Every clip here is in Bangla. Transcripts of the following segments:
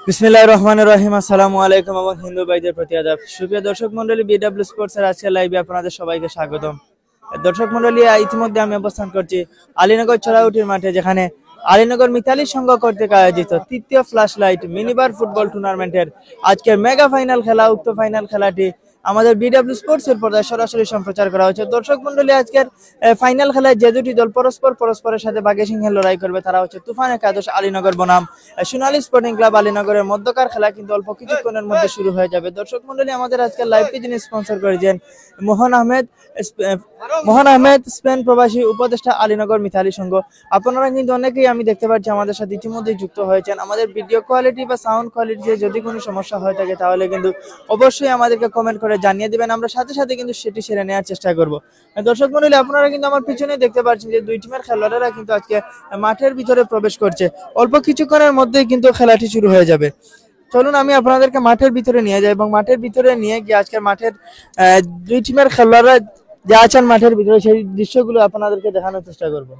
বিসমিল্লাহির রহমানির রহিম। আসসালামু আলাইকুম এবং হিন্দু ভাইদের প্রতি আদাব। সুপ্রিয় দর্শক মন্ডলী, বিডব্লিউ স্পোর্টস এর আজকের লাইভে আপনাদের সবাইকে স্বাগতম। দর্শক মন্ডলী, ইতিমধ্যে আমি অবস্থান করছি আলীনগর ছড়াউটির মাঠে, যেখানে আলীনগর মিতালি সংঘ কর্তৃক আয়োজিত তৃতীয় ফ্ল্যাশ লাইট মিনিবার ফুটবল টুর্নামেন্টের আজকের মেগা ফাইনাল খেলা। উক্ত ফাইনাল খেলাটি আমাদের বিডব্লিউ স্পোর্টস এর পর্দায় সরাসরি সম্প্রচার করা হচ্ছে। দর্শক মন্ডলী, আজকের ফাইনাল খেলায় যে দুটি দল পরস্পরের সাথে বাঘে সিংহে লড়াই করবে তারা হচ্ছে তুফান একাদশ আলীনগর বনাম সোনালী স্পোর্টিং ক্লাব আলীনগরের মধ্যকার খেলা কিন্তু অল্প কিছুক্ষণের মধ্যে শুরু হয়ে যাবে। দর্শক মন্ডলী, আমাদের আজকের লাইভটি যিনি স্পন্সর করেছেন মোহন আহমেদ স্পেন প্রবাসী উপদেষ্টা আলীনগর মিতালি সংঘ। আপনারা কিন্তু অনেকেই আমি দেখতে পাচ্ছি আমাদের সাথে ইতিমধ্যে যুক্ত হয়েছেন। আমাদের ভিডিও কোয়ালিটি বা সাউন্ড কোয়ালিটিতে যদি কোনো সমস্যা হয়ে থাকে তাহলে কিন্তু অবশ্যই আমাদেরকে কমেন্ট করে জানিয়ে দিবেন, আমরা সাথে সাথে কিন্তু সেটি সেরে নেওয়ার চেষ্টা করব। দর্শক মন্ডলী, আপনারা কিন্তু আমার পিছনে দেখতে পাচ্ছেন যে দুই টিমের খেলোয়াড়েরা কিন্তু আজকে মাঠের ভিতরে প্রবেশ করছে। অল্প কিছুক্ষণের মধ্যেই কিন্তু খেলাটি শুরু হয়ে যাবে। চলুন আমি আপনাদেরকে মাঠের ভিতরে নিয়ে যাই এবং মাঠের ভিতরে নিয়ে গিয়ে আজকের মাঠের দুই টিমের খেলোয়াড়রা যা আছেন মাঠের ভিতরে সেই দৃশ্যগুলো আপনাদেরকে দেখানোর চেষ্টা করব।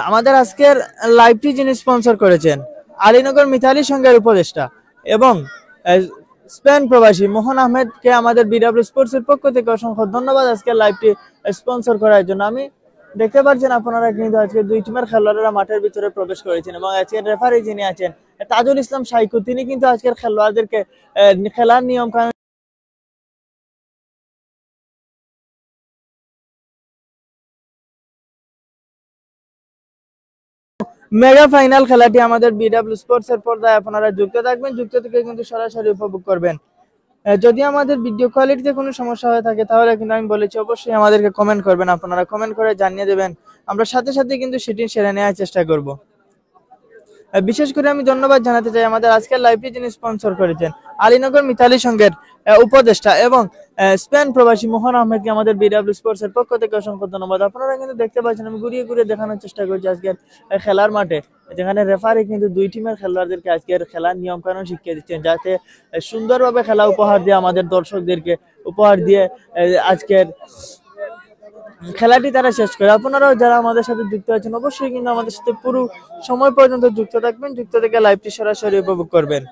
আমাদের আজকের লাইভটি যিনি স্পন্সর করেছেন আলীনগর মিতালি সংঘের উপদেষ্টা এবং স্পেন প্রবাসী মোহন আহমেদকে আমাদের বিডব্লিউ স্পোর্টস এর পক্ষ থেকে অসংখ্য ধন্যবাদ আজকের লাইভটি স্পন্সর করার জন্য। আমি দেখতে পাচ্ছেন আপনারা কিন্তু আজকে দুই টিমের খেলোয়াড়রা মাঠের ভিতরে প্রবেশ করেছেন এবং আজকের রেফারি যিনি আছেন তাজুল ইসলাম শাইকু, তিনি কিন্তু আজকের খেলোয়াড়দেরকে খেলার নিয়ম কানুন মেগা ফাইনাল খেলাটি আমাদের বিডব্লিউ স্পোর্টস এর পর্দায় আপনারা যুক্ত থাকবেন, যুক্ত থেকে কিন্তু সরাসরি উপভোগ করবেন। যদি আমাদের ভিডিও কোয়ালিটিতে কোনো সমস্যা হয়ে থাকে তাহলে কিন্তু আমি বলেছি অবশ্যই আমাদেরকে কমেন্ট করবেন, আপনারা কমেন্ট করে জানিয়ে দেবেন, আমরা সাথে সাথে কিন্তু সেটি সেরে নেওয়ার চেষ্টা করব। বিশেষ করে আমি ধন্যবাদ জানাতে চাই আমাদের আজকের লাইভটি যিনি স্পন্সর করেছেন আলীনগর মিতালি সংঘের উপদেষ্টা এবং স্পেন প্রবাসী মোহন আহমেদকে আমাদের বিডব্লিউ স্পোর্টস এর পক্ষ থেকে অসংখ্য ধন্যবাদ। আপনারা কিন্তু দেখতে পাচ্ছেন আমি ঘুরিয়ে ঘুরিয়ে দেখানোর চেষ্টা করছি আজকের খেলার মাঠে, যেখানে রেফারি কিন্তু দুই টিমের খেলোয়াড়দেরকে আজকের খেলার নিয়ম কানুন শিখিয়ে দিচ্ছেন, যাতে সুন্দরভাবে খেলা উপহার দিয়ে আমাদের দর্শকদেরকে উপহার দিয়ে আজকের খেলাটি তারা শেষ করে। আপনারাও যারা আমাদের সাথে যুক্ত আছেন অবশ্যই কিন্তু আমাদের সাথে পুরো সময় পর্যন্ত যুক্ত থাকবেন, যুক্ত থেকে লাইভটি সরাসরি উপভোগ করবেন।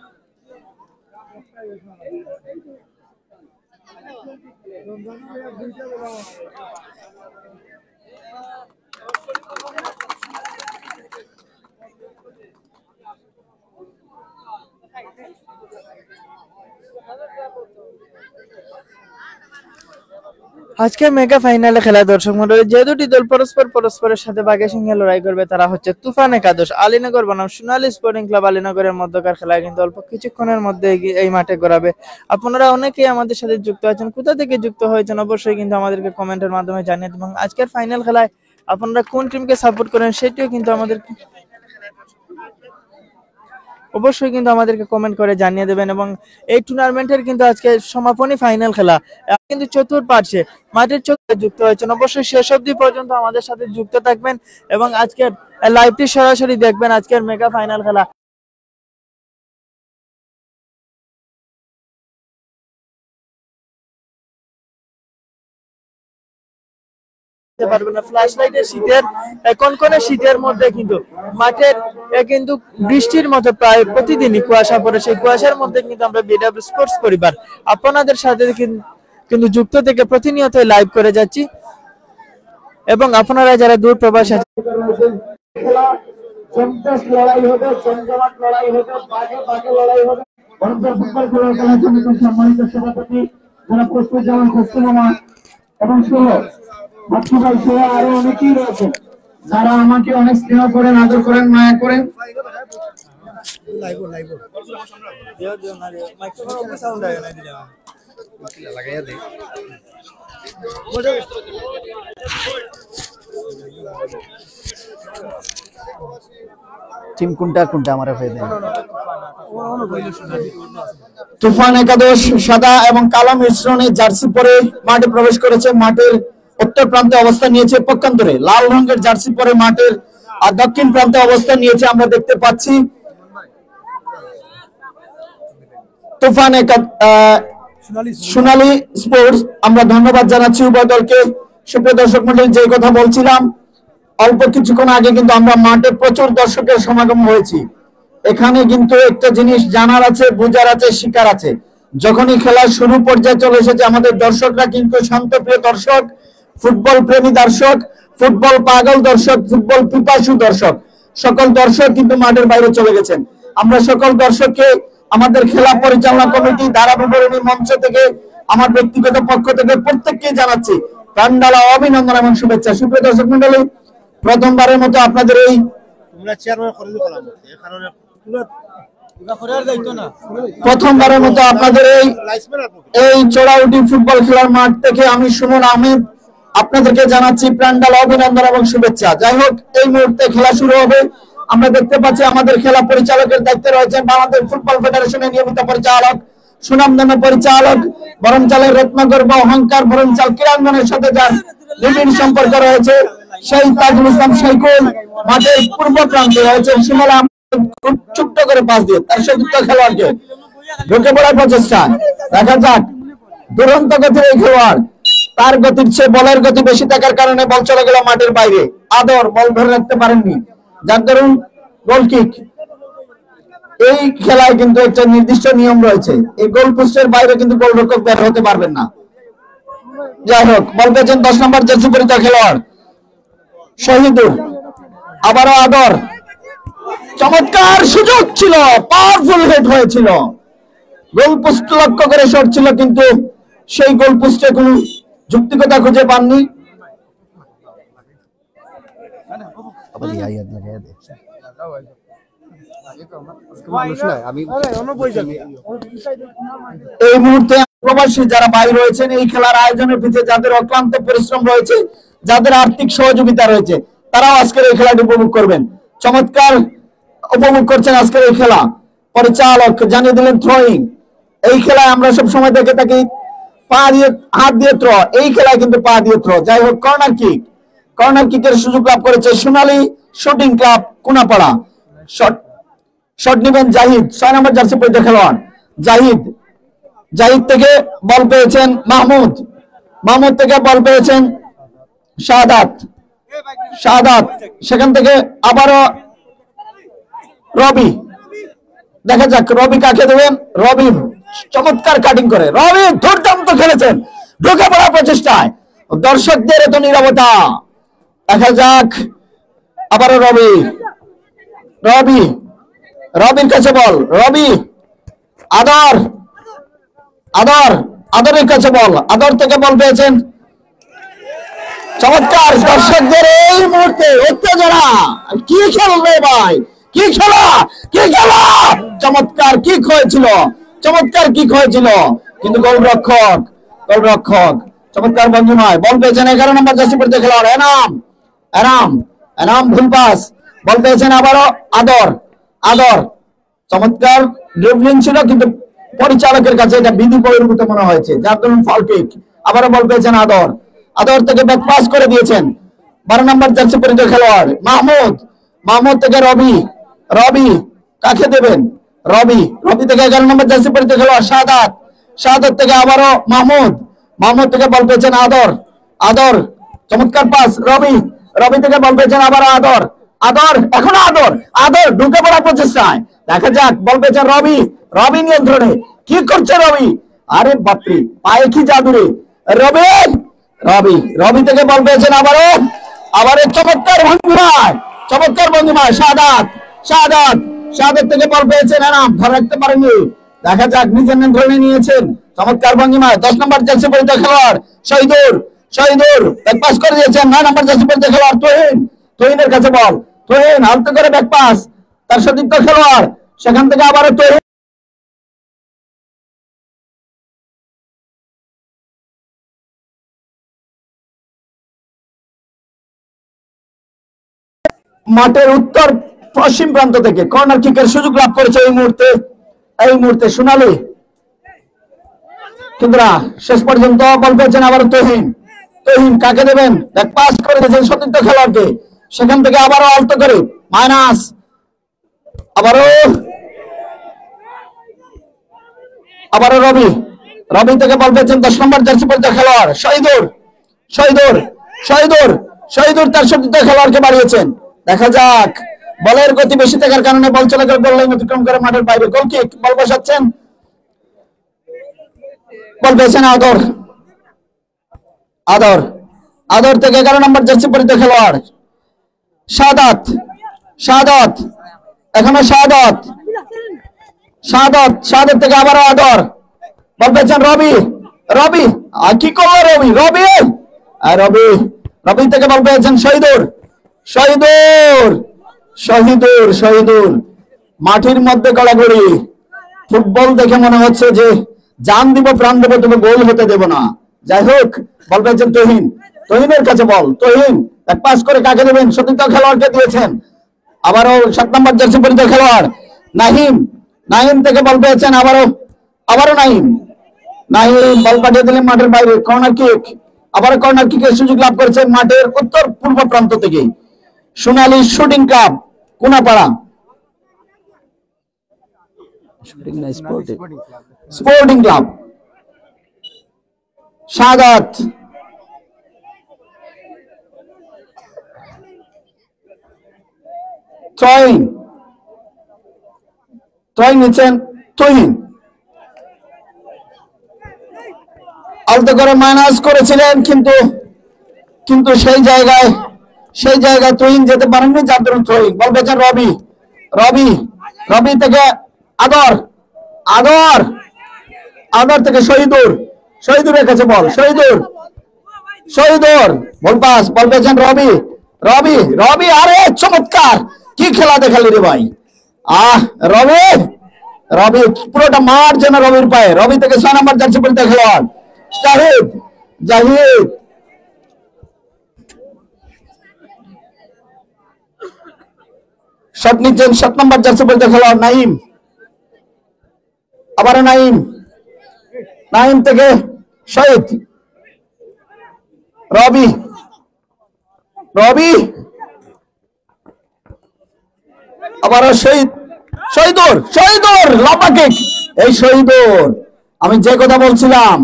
আজকের মেগা ফাইনালে খেলা দর্শক মন্ডলী, যে দুটি দল পরস্পরের সাথে বাঘে সিংহে লড়াই করবে তারা হচ্ছে তুফান একাদশ আলীনগর বনাম সোনালী স্পোর্টিং ক্লাব আলীনগরের মধ্যকার খেলা কিন্তু অল্প কিছুক্ষণের মধ্যে এই মাঠে গড়াবে। আপনারা অনেকেই আমাদের সাথে যুক্ত আছেন, কোথা থেকে যুক্ত হয়েছেন অবশ্যই কিন্তু আমাদেরকে কমেন্টের মাধ্যমে জানিয়ে দেবেন। আজকের ফাইনাল খেলায় আপনারা কোন টিমকে সাপোর্ট করেন সেটিও কিন্তু অবশ্যই কিন্তু আমাদেরকে কমেন্ট করে জানিয়ে দেবেন। এবং এই টুর্নামেন্টের কিন্তু আজকে সমাপনী ফাইনাল খেলা কিন্তু চতুর্পার্শ্বে মাঠের চতুর্থ যুক্ত হয়েছেন, অবশ্যই শেষ অবধি পর্যন্ত আমাদের সাথে যুক্ত থাকবেন এবং আজকের লাইভটি সরাসরি দেখবেন আজকের মেগা ফাইনাল খেলা। ফ্ল্যাশ লাইটের শীতের কনকনে শীতের মধ্যে কিন্তু মাঠের কিন্তু বৃষ্টির মতো প্রায় প্রতিদিনই কুয়াশা পড়ে, সেই কুয়াশার মধ্যে কিন্তু আমরা বিডব্লিউ স্পোর্টস পরিবার আপনাদের সাথে কিন্তু যুক্ত থেকে প্রতিনিয়ত লাইভ করে যাচ্ছি এবং আপনারা যারা দূর প্রবাসী আরো অনেকেই রয়েছেন যারা আমাকে অনেক স্নেহ করেন, আদর করেন, মায়া করেন। টিম কোনটা আমার তুফান একাদশ সাদা এবং কালো মিশ্রণে জার্সি পরে মাঠে প্রবেশ করেছে। মাঠের উত্তর প্রান্তে অবস্থান নিয়েছে, পক্ষান্তরে লাল রঙের জার্সি পরে মাঠের দক্ষিণ প্রান্তে অবস্থান নিয়েছে আমরা দেখতে পাচ্ছি। তুফান সোনালী স্পোর্টস আমরা ধন্যবাদ জানাচ্ছি উভয় দলকে। সুপ্রিয় দর্শক মন্ডলী, যে কথা বলছিলাম অল্প কিছুক্ষণ আগে কিন্তু আমরা মাঠে প্রচুর দর্শকের সমাগম হয়েছি। এখানে কিন্তু একটা জিনিস জানার আছে, বোঝার আছে, শিকার আছে। যখনই খেলা শুরু পর্যায়ে চলে এসেছে, আমাদের দর্শকরা কিন্তু শান্তপ্রিয় দর্শক, ফুটবল প্রেমী দর্শক, ফুটবল পাগল দর্শক, ফুটবল পিপাসু দর্শক, সকল দর্শক কিন্তু মাঠের বাইরে চলে গেছেন। আমরা সকল দর্শককে আমাদের খেলা পরিচালনা কমিটি, ধারা বিবরণী মঞ্চ থেকে, আমার ব্যক্তিগত পক্ষ থেকে প্রত্যেককে জানাচ্ছি প্রাণঢালা অভিনন্দন এবং শুভেচ্ছা। সুপ্রিয় দর্শক মন্ডলী, প্রথমবারের মতো আপনাদের এই প্রথমবারের মতো আপনাদের এই চড়াউটি ফুটবল খেলার মাঠ থেকে আমি সুমন আহমেদ আপনাদেরকে জানাচ্ছি প্রাণঢালা অভিনন্দন এবং শুভেচ্ছা। যাই হোক, এই মুহূর্তে খেলা শুরু হবে। আমরা দেখতে পাচ্ছি আমাদের খেলা পরিচালকের দায়িত্বে রয়েছেন বাংলাদেশ ফুটবল ফেডারেশনের নিয়মিত পরিচালক, সুনামধন্য পরিচালক, বরঞ্চালের রত্নগর্ভ অহংকার বরঞ্চাল ক্রীড়াঙ্গনের সাথে যার নিবিড় সম্পর্ক রয়েছে সেই তাজুল ইসলাম শাইকুল মাঠের পূর্ব প্রান্তে রয়েছে শিমলা, খুব ছোট্ট করে পাস দিয়ে তার সতীর্থ খেলোয়াড়কে ঢুকে পড়ার প্রচেষ্টা। দেখা যাক, দুরন্ত গতির এই খেলোয়াড়, তার গতির চেয়ে বলের গতি বেশি থাকার কারণে বল চলে গেল মাঠের বাইরে। আদর বল ধরে রাখতে পারেননি, যার দরুন গোল কিক। এই খেলায় কিন্তু একটা নির্দিষ্ট নিয়ম রয়েছে, এই গোল পোস্টের বাইরে কিন্তু গোলরক্ষক বের হতে পারবেন না। যাই হোক, বল পেয়েছেন 10 নম্বর জার্সি পরিহিত খেলোয়াড় শহীদুর, আবারও আদর, চমৎকার সুযোগ ছিল, পাওয়ারফুল হেড হয়েছিল, গোল পোস্ট লক্ষ্য করে শট ছিল, কিন্তু সেই গোল পোস্টে কোনো যুক্তিকতা খুঁজে পাননি। এই মুহূর্তে প্রবাসী যারা বাইরে রয়েছেন, এই খেলার আয়োজনের পিছনে যাদের অক্লান্ত পরিশ্রম রয়েছে, যাদের আর্থিক সহযোগিতা রয়েছে, তারাও আজকের এই খেলাটি উপভোগ করবেন। চমৎকার উপভোগ করছেন আজকের এই খেলা। পরিচালক জানিয়ে দিলেন থ্রোয়িং। এই খেলায় আমরা সব সময় দেখে থাকি পা দিয়ে, হাত দিয়ে থ্রো, এই খেলায় কিন্তু পা দিয়ে থ্রো। যাই হোক, কর্নার কিক, কর্নার কিকের সুযোগ লাভ করেছে সোনালী শুটিং ক্লাব কোনাপাড়া। শট নেবেন জাহিদ, 6 নম্বর জার্সি পরিহিত খেলোয়াড় জাহিদ। জাহিদ থেকে বল পেয়েছেন মাহমুদ, মাহমুদ থেকে বল পেয়েছেন শাহাদাত, শাহাদাত সেখান থেকে আবারও রবি। দেখা যাক রবি কাকে দেবেন। রবি চমৎকার কাটিং করে, রবি দুর্দান্ত খেলেছেন, ঢুকে পড়ার প্রচেষ্টায়, দর্শকদের এত নীরবতা। দেখা যাক আবারও রবি, রবি, রবির কাছে বল, রবি, আদর, আদর, আদরের কাছে বল, আদর থেকে বল পেয়েছেন। চমৎকার, দর্শকদের এই মুহূর্তে উত্তেজনা, কি খেলবে ভাই, কি খেলা, কি খেলা, চমৎকার কিক হয়েছিল, চমৎকার কিক হয়েছিল, কিন্তু গোলরক্ষক, গোলরক্ষক চমৎকার ভঙ্গিমায় বল পেয়েছেন 11 নম্বর জার্সি পরিহিত খেলোয়াড় এনাম, এনাম, এনাম ভুল পাস, বল পেয়েছেন আবারও আদর, আদর চমৎকার ড্রিবলিং ছিল, কিন্তু পরিচালকের কাছে এটা বিধি বহির্ভূত মনে হয়েছে, যার জন্য ফাউল কিক। আবারও বল পেয়েছেন আদর, আদর থেকে ব্যাক পাস করে দিয়েছেন 12 নম্বর জার্সি পরিহিত খেলোয়াড় মাহমুদ, মাহমুদ থেকে রবি, রবি কাকে দেবেন, রবি, রবি থেকে 11 নম্বর জার্সি পরিহিত খেলোয়াড় শাহাদাত, শাহাদাত থেকে আবারও মাহমুদ, মাহমুদ থেকে বল পেয়েছেন আদর, আদর চমৎকার পাস, রবি, রবি থেকে বল পেয়েছেন আবারও আদর, আদর এখনো আদর, আদর ঢুকে পড়ার প্রচেষ্টায়। দেখা যাক, বল পেয়েছেন রবি, রবি নিয়ন্ত্রণে, কি করছে রবি, আরে বাপরে পায়ে কি জাদুরে, রবি, রবি, রবি থেকে বল পেয়েছেন আবারও, আবার চমৎকার ভঙ্গিমায়, চমৎকার ভঙ্গিমায় শাহাদাত, শাহাদাত, শাহাদাত থেকে বল পেয়েছেন এনাম, ধরে রাখতে পারেননি। দেখা যাক, নিজের নিয়ন্ত্রণে নিয়েছেন, চমৎকার ভঙ্গিমায় 10 নম্বর জার্সি পরিহিত খেলোয়াড় শহীদুর, শহীদুর ব্যাক পাস করে দিয়েছেন 9 নম্বর জার্সি পরিহিত খেলোয়াড় তুহিন, তুহিনের কাছে বল, তুহিন আলতো করে ব্যাক পাস, তার সতীর্থ খেলোয়াড় সেখান থেকে আবারও তুহিন, মাঠের উত্তর পশ্চিম প্রান্ত থেকে কর্নার কিকের সুযোগ লাভ করেছে এই মুহূর্তে, এই মুহূর্তে সোনালী, কিন্তু শেষ পর্যন্ত বল পেয়েছেন আবার তুহিন, তুহিন কাকে দেবেন, ব্যাক পাস করে দিয়েছেন সতীর্থ খেলোয়াড়কে, সেখান থেকে আবারও আলতো করে মাইনাস, আবারও, আবারও রবি, রবি থেকে বল পেয়েছেন 10 নম্বর জার্সি পরিহিত খেলোয়াড় শহীদুর, শহীদুর, শহীদুর শহীদুর তার সতীর্থ খেলোয়াড়কে বাড়িয়েছেন। দেখা যাক, বলের গতি বেশি থাকার কারণে বল চলাচল গোল লাইন অতিক্রম করে মাঠের বাইরে। গোল কিক, বল বসাচ্ছেন, বল পেয়েছেন আদর। আদর আদর থেকে 11 নম্বর জার্সি পরিহিত খেলোয়াড় শাহাদাত। শাহাদাত এখনো শাহাদাত। শাহাদাত শাহাদাত থেকে আবারও আদর, বল পেয়েছেন রবি। রবি কি করলো রবি? রবি রবি রবি থেকে বল পেয়েছেন শহীদুর। শহীদুর শহীদুর শহীদুর মাটির মধ্যে গড়াগড়ি। ফুটবল দেখে মনে হচ্ছে যে জান দিব প্রাণ দেবো, তবে গোল হতে দেব না। যাই হোক, বল পেয়েছেন তহিন। তহিনের কাছে বল। তহিন এক পাস করে কাকে দেবেন? সতীর্থ খেলোয়াড়কে দিয়েছেন। আবারও 7 নম্বর জার্সি পরিহিত খেলোয়াড় নাহিম। নাহিম থেকে বল পেয়েছেন আবারও নাহিম। নাহিম বল পাঠিয়ে দিলেন মাঠের বাইরে। কর্নার কিক, আবারও কর্নার কিকের সুযোগ লাভ করেছে মাঠের উত্তর পূর্ব প্রান্ত থেকে Sonali shooting club Konapara. Sporting club. Shahadat throwing নিচ্ছেন তহিন। আলতো করে মাইনাস করেছিলেন, কিন্তু সেই জায়গায় তহিন যেতে পারেননি, যার দরুন থ্রোয়িং। বল পেয়েছেন রবি। রবি রবি থেকে আদর। আদর আদর থেকে শহীদুর। শহীদুরের কাছে বল। শহীদুর বল পাস, বল পেয়েছেন রবি। রবি রবি আরে চমৎকার, কি খেলা দেখালি রে ভাই। রবি রবি পুরোটা মাঠ যেন রবির পায়ে। রবি থেকে 6 নম্বর জার্সি পরিহিত খেলোয়াড় জাহিদ। জাহিদ শট নিচ্ছেন 7 নম্বর জার্সি পরিহিত খেলোয়াড় নাইম। আবারও নাইম। নাইম থেকে শহীদ। রবি রবি আবারও শহীদুর লম্বা কিক। এই শহীদুর, আমি যে কথা বলছিলাম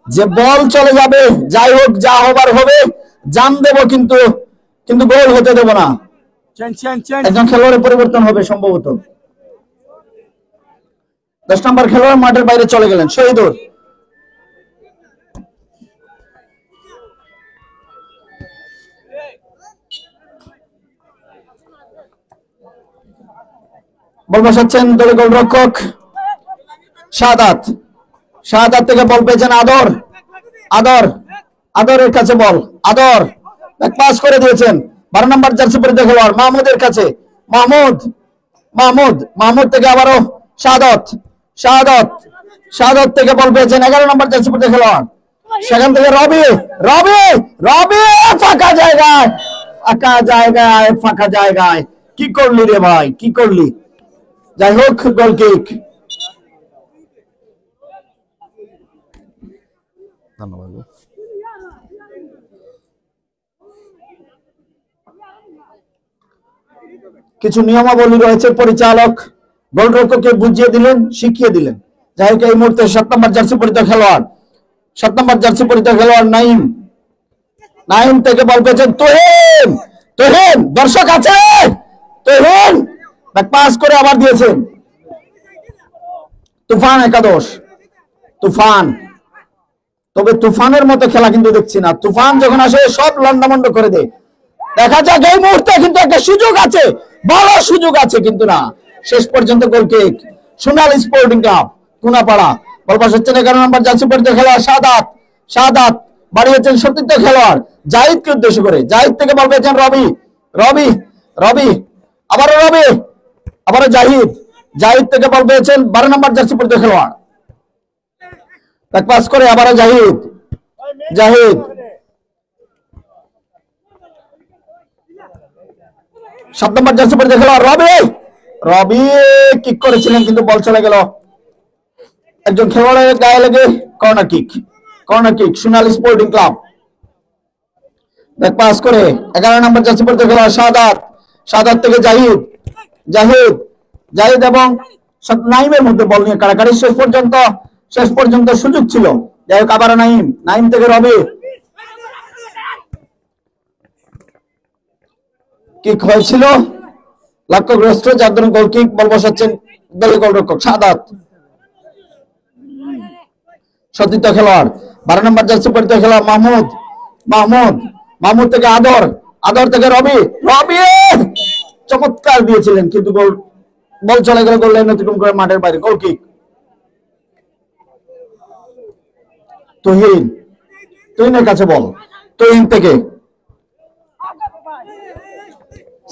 যে বল চলে যাবে, যাই হোক যা হবার হবে, জান দেব, কিন্তু গোল হতে দেব না। একজন খেলোয়াড়ের পরিবর্তন হবে সম্ভবত। 10 নম্বর খেলোয়াড় মাঠের বাইরে চলে গেলেন শহীদুর। বল বসাচ্ছেন দলের গোলরক্ষক শাহাদাত। শাহাদাত থেকে বল পেয়েছেন আদর। আদরের কাছে বল। আদর এক পাস করে দিয়েছেন 12 নম্বর জার্সি পরিহিত খেলোয়াড় মাহমুদের কাছে। মাহমুদ থেকে আবারও শাহাদাত থেকে বল পেয়েছেন 11 নম্বর জার্সি পরিহিত খেলোয়াড়। সেখান থেকে রবি ফাঁকা জায়গায় কি করলি রে ভাই, কি করলি? যাই হোক, গোল কিক। ধন্যবাদ। কিছু নিয়মাবলী রয়েছে, পরিচালক গোলরক্ষককে বুঝিয়ে দিলেন, শিখিয়ে দিলেন। যাই হোক, এই মুহূর্তে 7 নম্বর জার্সি পরিহিত খেলোয়াড় নাইম থেকে বল পেয়েছেন তহিন। দর্শক আছে, তহিন পাস করে আবার দিয়েছেন তুফান একাদশ। তবে তুফানের মতো খেলা কিন্তু দেখছি না। তুফান যখন আসে সব লন্ডামন্ড করে দেয়। দেখা যাক, এই মুহূর্তে কিন্তু একটা সুযোগ আছে, বড় সুযোগ আছে, কিন্তু না, শেষ পর্যন্ত goal kick. Sonali sporting club Konapara. Ball pass হচ্ছেন 11 নম্বর জার্সি পরিহিত খেলোয়াড় শাহাদাত বাড়িয়েছেন সতীর্থ খেলোয়াড় জাহিদকে উদ্দেশ্য করে। জাহিদ থেকে বল পেয়েছেন রবি আবারও জাহিদ থেকে বল পেয়েছেন 12 নম্বর জার্সি পরিহিত খেলোয়াড়। এক পাস করে আবারও জাহিদ 7 নম্বর জার্সি পরিহিত খেলোয়াড় রবি কিক করেছিলেন, কিন্তু বল চলে গেল একজন খেলোয়াড়ের গায়ে লেগে। Corner kick Sonali sporting club. এক পাস করে 11 নম্বর জার্সি পরিহিত খেলোয়াড় শাহাদাত থেকে জাহিদ এবং নাইমের মধ্যে বল নিয়ে কাড়াকাড়ি। শেষ পর্যন্ত সুযোগ ছিল। যাই হোক, আবার নাইম থেকে রবি। কিক হয়েছিল লক্ষ্যগ্রস্ত, যার দরুন গোল কিক। বল বসাচ্ছেন দলীয় গোলরক্ষক সাদাত। সতীর্থ খেলোয়াড় 12 নম্বর জার্সি পরিহিত খেলোয়াড় মাহমুদ। মাহমুদ থেকে আদর থেকে রবি। চমৎকার দিয়েছিলেন, কিন্তু বল চলে গেল গোল লাইন অতিক্রম করে মাঠের বাইরে। গোল কিক। তুহিনের কাছে বল, তুহিন থেকে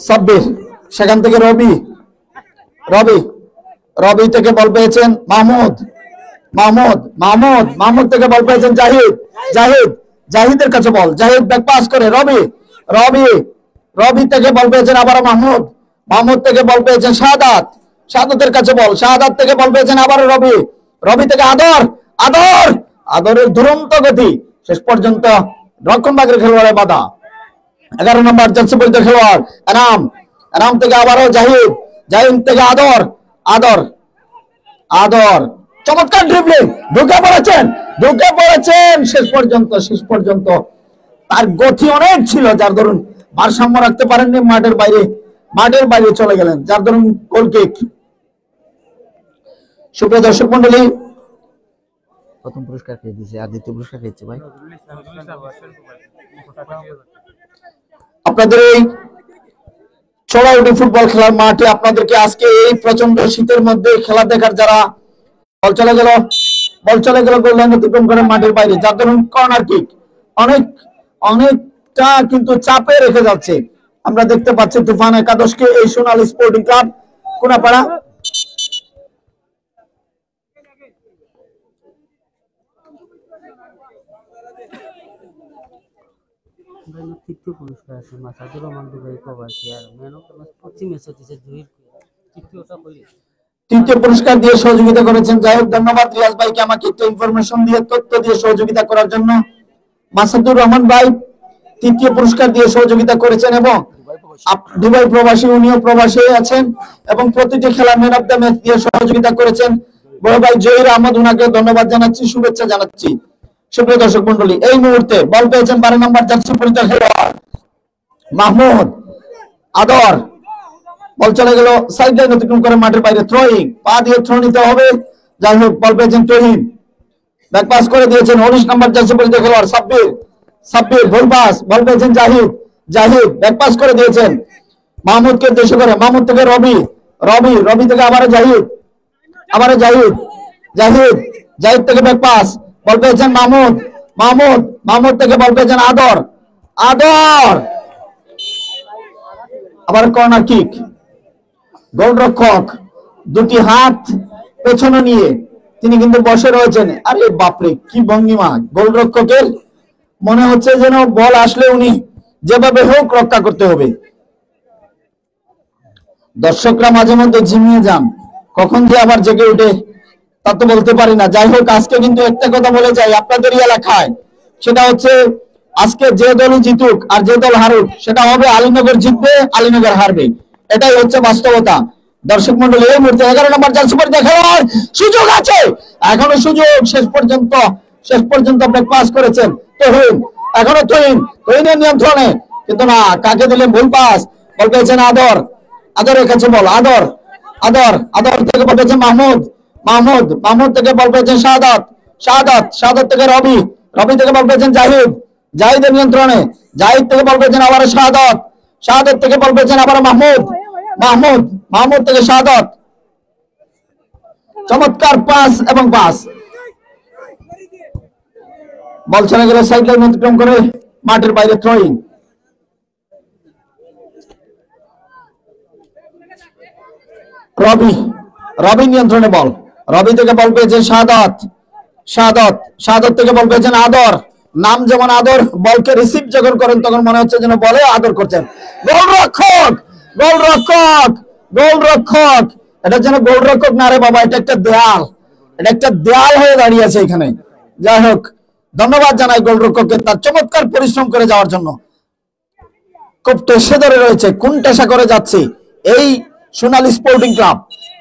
সাব্বির, সেখান থেকে রবি থেকে বল পেয়েছেন মাহমুদ থেকে বল পেয়েছেন জাহিদের কাছে বল। জাহিদ ব্যাক পাস করে রবি থেকে বল পেয়েছেন আবার মাহমুদ থেকে বল পেয়েছেন শাহাদাতের কাছে বল। শাহাদাত থেকে বল পেয়েছেন আবার রবি থেকে আদরের দুরন্ত গতি, শেষ পর্যন্ত রক্ষণভাগের খেলোয়াড়ের বাধা। 11 নম্বর জার্সি পরিহিত খেলোয়াড় এনাম থেকে আবারও জাহিদ থেকে আদর চমৎকার ড্রিবলিং, ঢুকে পড়েছেন শেষ পর্যন্ত তার গতি অনেক ছিল, যার দরুন ভারসাম্য রাখতে পারেননি, মাঠের বাইরে চলে গেলেন, যার দরুন গোল কিক। সুপ্রিয় দর্শক মন্ডলী, প্রথম পুরস্কার কে দিয়েছে আর দ্বিতীয় পুরস্কার কে দিচ্ছে ভাই? আপনাদের এই চড়াউটি ফুটবল খেলার মাঠে আপনাদেরকে আজকে এই প্রচন্ড শীতের মধ্যে খেলা দেখার, যারা বল চলে গেল গোল লাইন অতিক্রম করে মাঠের বাইরে, যার ধরুন কর্নার কিক অনেকটা কিন্তু চাপে রেখে যাচ্ছে। আমরা দেখতে পাচ্ছি তুফান একাদশকে এই সোনালী স্পোর্টিং ক্লাব কোনাপাড়া। তৃতীয় পুরস্কার আছে মাসাদুর রহমান দুবাই প্রবাসী আর man of the match Paschim match হচ্ছে জহির। তৃতীয়টা কই? তৃতীয় পুরস্কার দিয়ে সহযোগিতা করেছেন। যাই হোক, ধন্যবাদ রিয়াজ ভাইকে আমাকে একটু ইনফরমেশন দিয়ে, তথ্য দিয়ে সহযোগিতা করার জন্য। মাসাদুর রহমান ভাই তৃতীয় পুরস্কার দিয়ে সহযোগিতা করেছেন এবং দুবাই প্রবাসী, উনিও প্রবাসী আছেন এবং প্রতিটি খেলা ম্যান অফ দ্য ম্যাচ দিয়ে সহযোগিতা করেছেন বড় ভাই জহির আহমদ, উনাকে ধন্যবাদ জানাচ্ছি, শুভেচ্ছা জানাচ্ছি। সুপ্রিয় দর্শক মন্ডলী, এই মুহূর্তে বল পেয়েছেন 12 নম্বর জার্সি পরিহিত খেলোয়াড় মাহমুদ আদর। বল চলে গেল সাইড লাইন অতিক্রম করে মাঠের বাইরে, থ্রোইং, পা দিয়ে থ্রো নিতে হবে। যাই হোক, বল পেয়েছেন তুহিন, ব্যাক পাস করে দিয়েছেন 19 নম্বর জার্সি পরিহিত খেলোয়াড় সাব্বির ভুল পাস। বল পেয়েছেন জাহিদ ব্যাক পাস করে দিয়েছেন মাহমুদকে উদ্দেশ্য করে। মাহমুদ থেকে রবি থেকে আবারও জাহিদ থেকে ব্যাক পাস। বল পেয়েছেন মাহমুদ থেকে বল পেয়েছেন আদর। আবার কর্নার কিক। গোলরক্ষক দুটি হাত পেছনে নিয়ে তিনি কিন্তু বসে রয়েছেন। আরে বাপরে, কি ভঙ্গিমা গোলরক্ষকের! মনে হচ্ছে যেন বল আসলে উনি যেভাবে হোক রক্ষা করতে হবে। দর্শকরা মাঝে মধ্যে ঝিমিয়ে যান, কখন যে আবার জেগে উঠে তা তো বলতে পারি না। যাই হোক, আজকে কিন্তু একটা কথা বলে যাই আপনাদেরই এলাকায়, সেটা হচ্ছে আজকে যে দলই জিতুক আর যে দল হারুক, সেটা হবে আলীনগর জিতবে, আলীনগর হারবে, এটাই হচ্ছে বাস্তবতা। দর্শক মন্ডলী, এই মুহূর্তে 11 নম্বর জার্সি পরিহিত খেলোয়াড়, সুযোগ আছে, এখনো সুযোগ, শেষ পর্যন্ত ব্রেক পাস করেছেন তুহিনের নিয়ন্ত্রণে, কিন্তু না, কাকে দিলেন ভুল পাস। বল পেয়েছেন আদরের কাছে বল, আদর থেকে বল পেয়েছেন মাহমুদ থেকে বল পেয়েছেন শাহাদাত থেকে রবি থেকে বল পেয়েছেন জাহিদের নিয়ন্ত্রণে, জাহিদ থেকে বল পেয়েছেন আবার শাহাদাত থেকে বল পেয়েছেন আবার মাহমুদ থেকে শাহাদাত। চমৎকার পাস এবং পাস। বল চলে গেল সাইড লাইন অতিক্রম করে মাঠের বাইরে, থ্রোইং। রবি নিয়ন্ত্রণে বল, রবি থেকে বল পেয়েছেন শাহাদাত থেকে বল পেয়েছেন আদর। নাম যেমন আদর, বলকে রিসিভ যখন করেন তখন মনে হচ্ছে যেন বলে আদর করছেন। গোলরক্ষক, এটা যেন গোলরক্ষক না রে বাবা, এটা একটা দেয়াল হয়ে দাঁড়িয়ে আছে এখানে। যাই হোক, ধন্যবাদ জানাই গোলরক্ষককে তার চমৎকার পরিশ্রম করে যাওয়ার জন্য। খুব টেসে ধরে রয়েছে, কোন টেসা করে যাচ্ছে এই সোনালী স্পোর্টিং ক্লাব।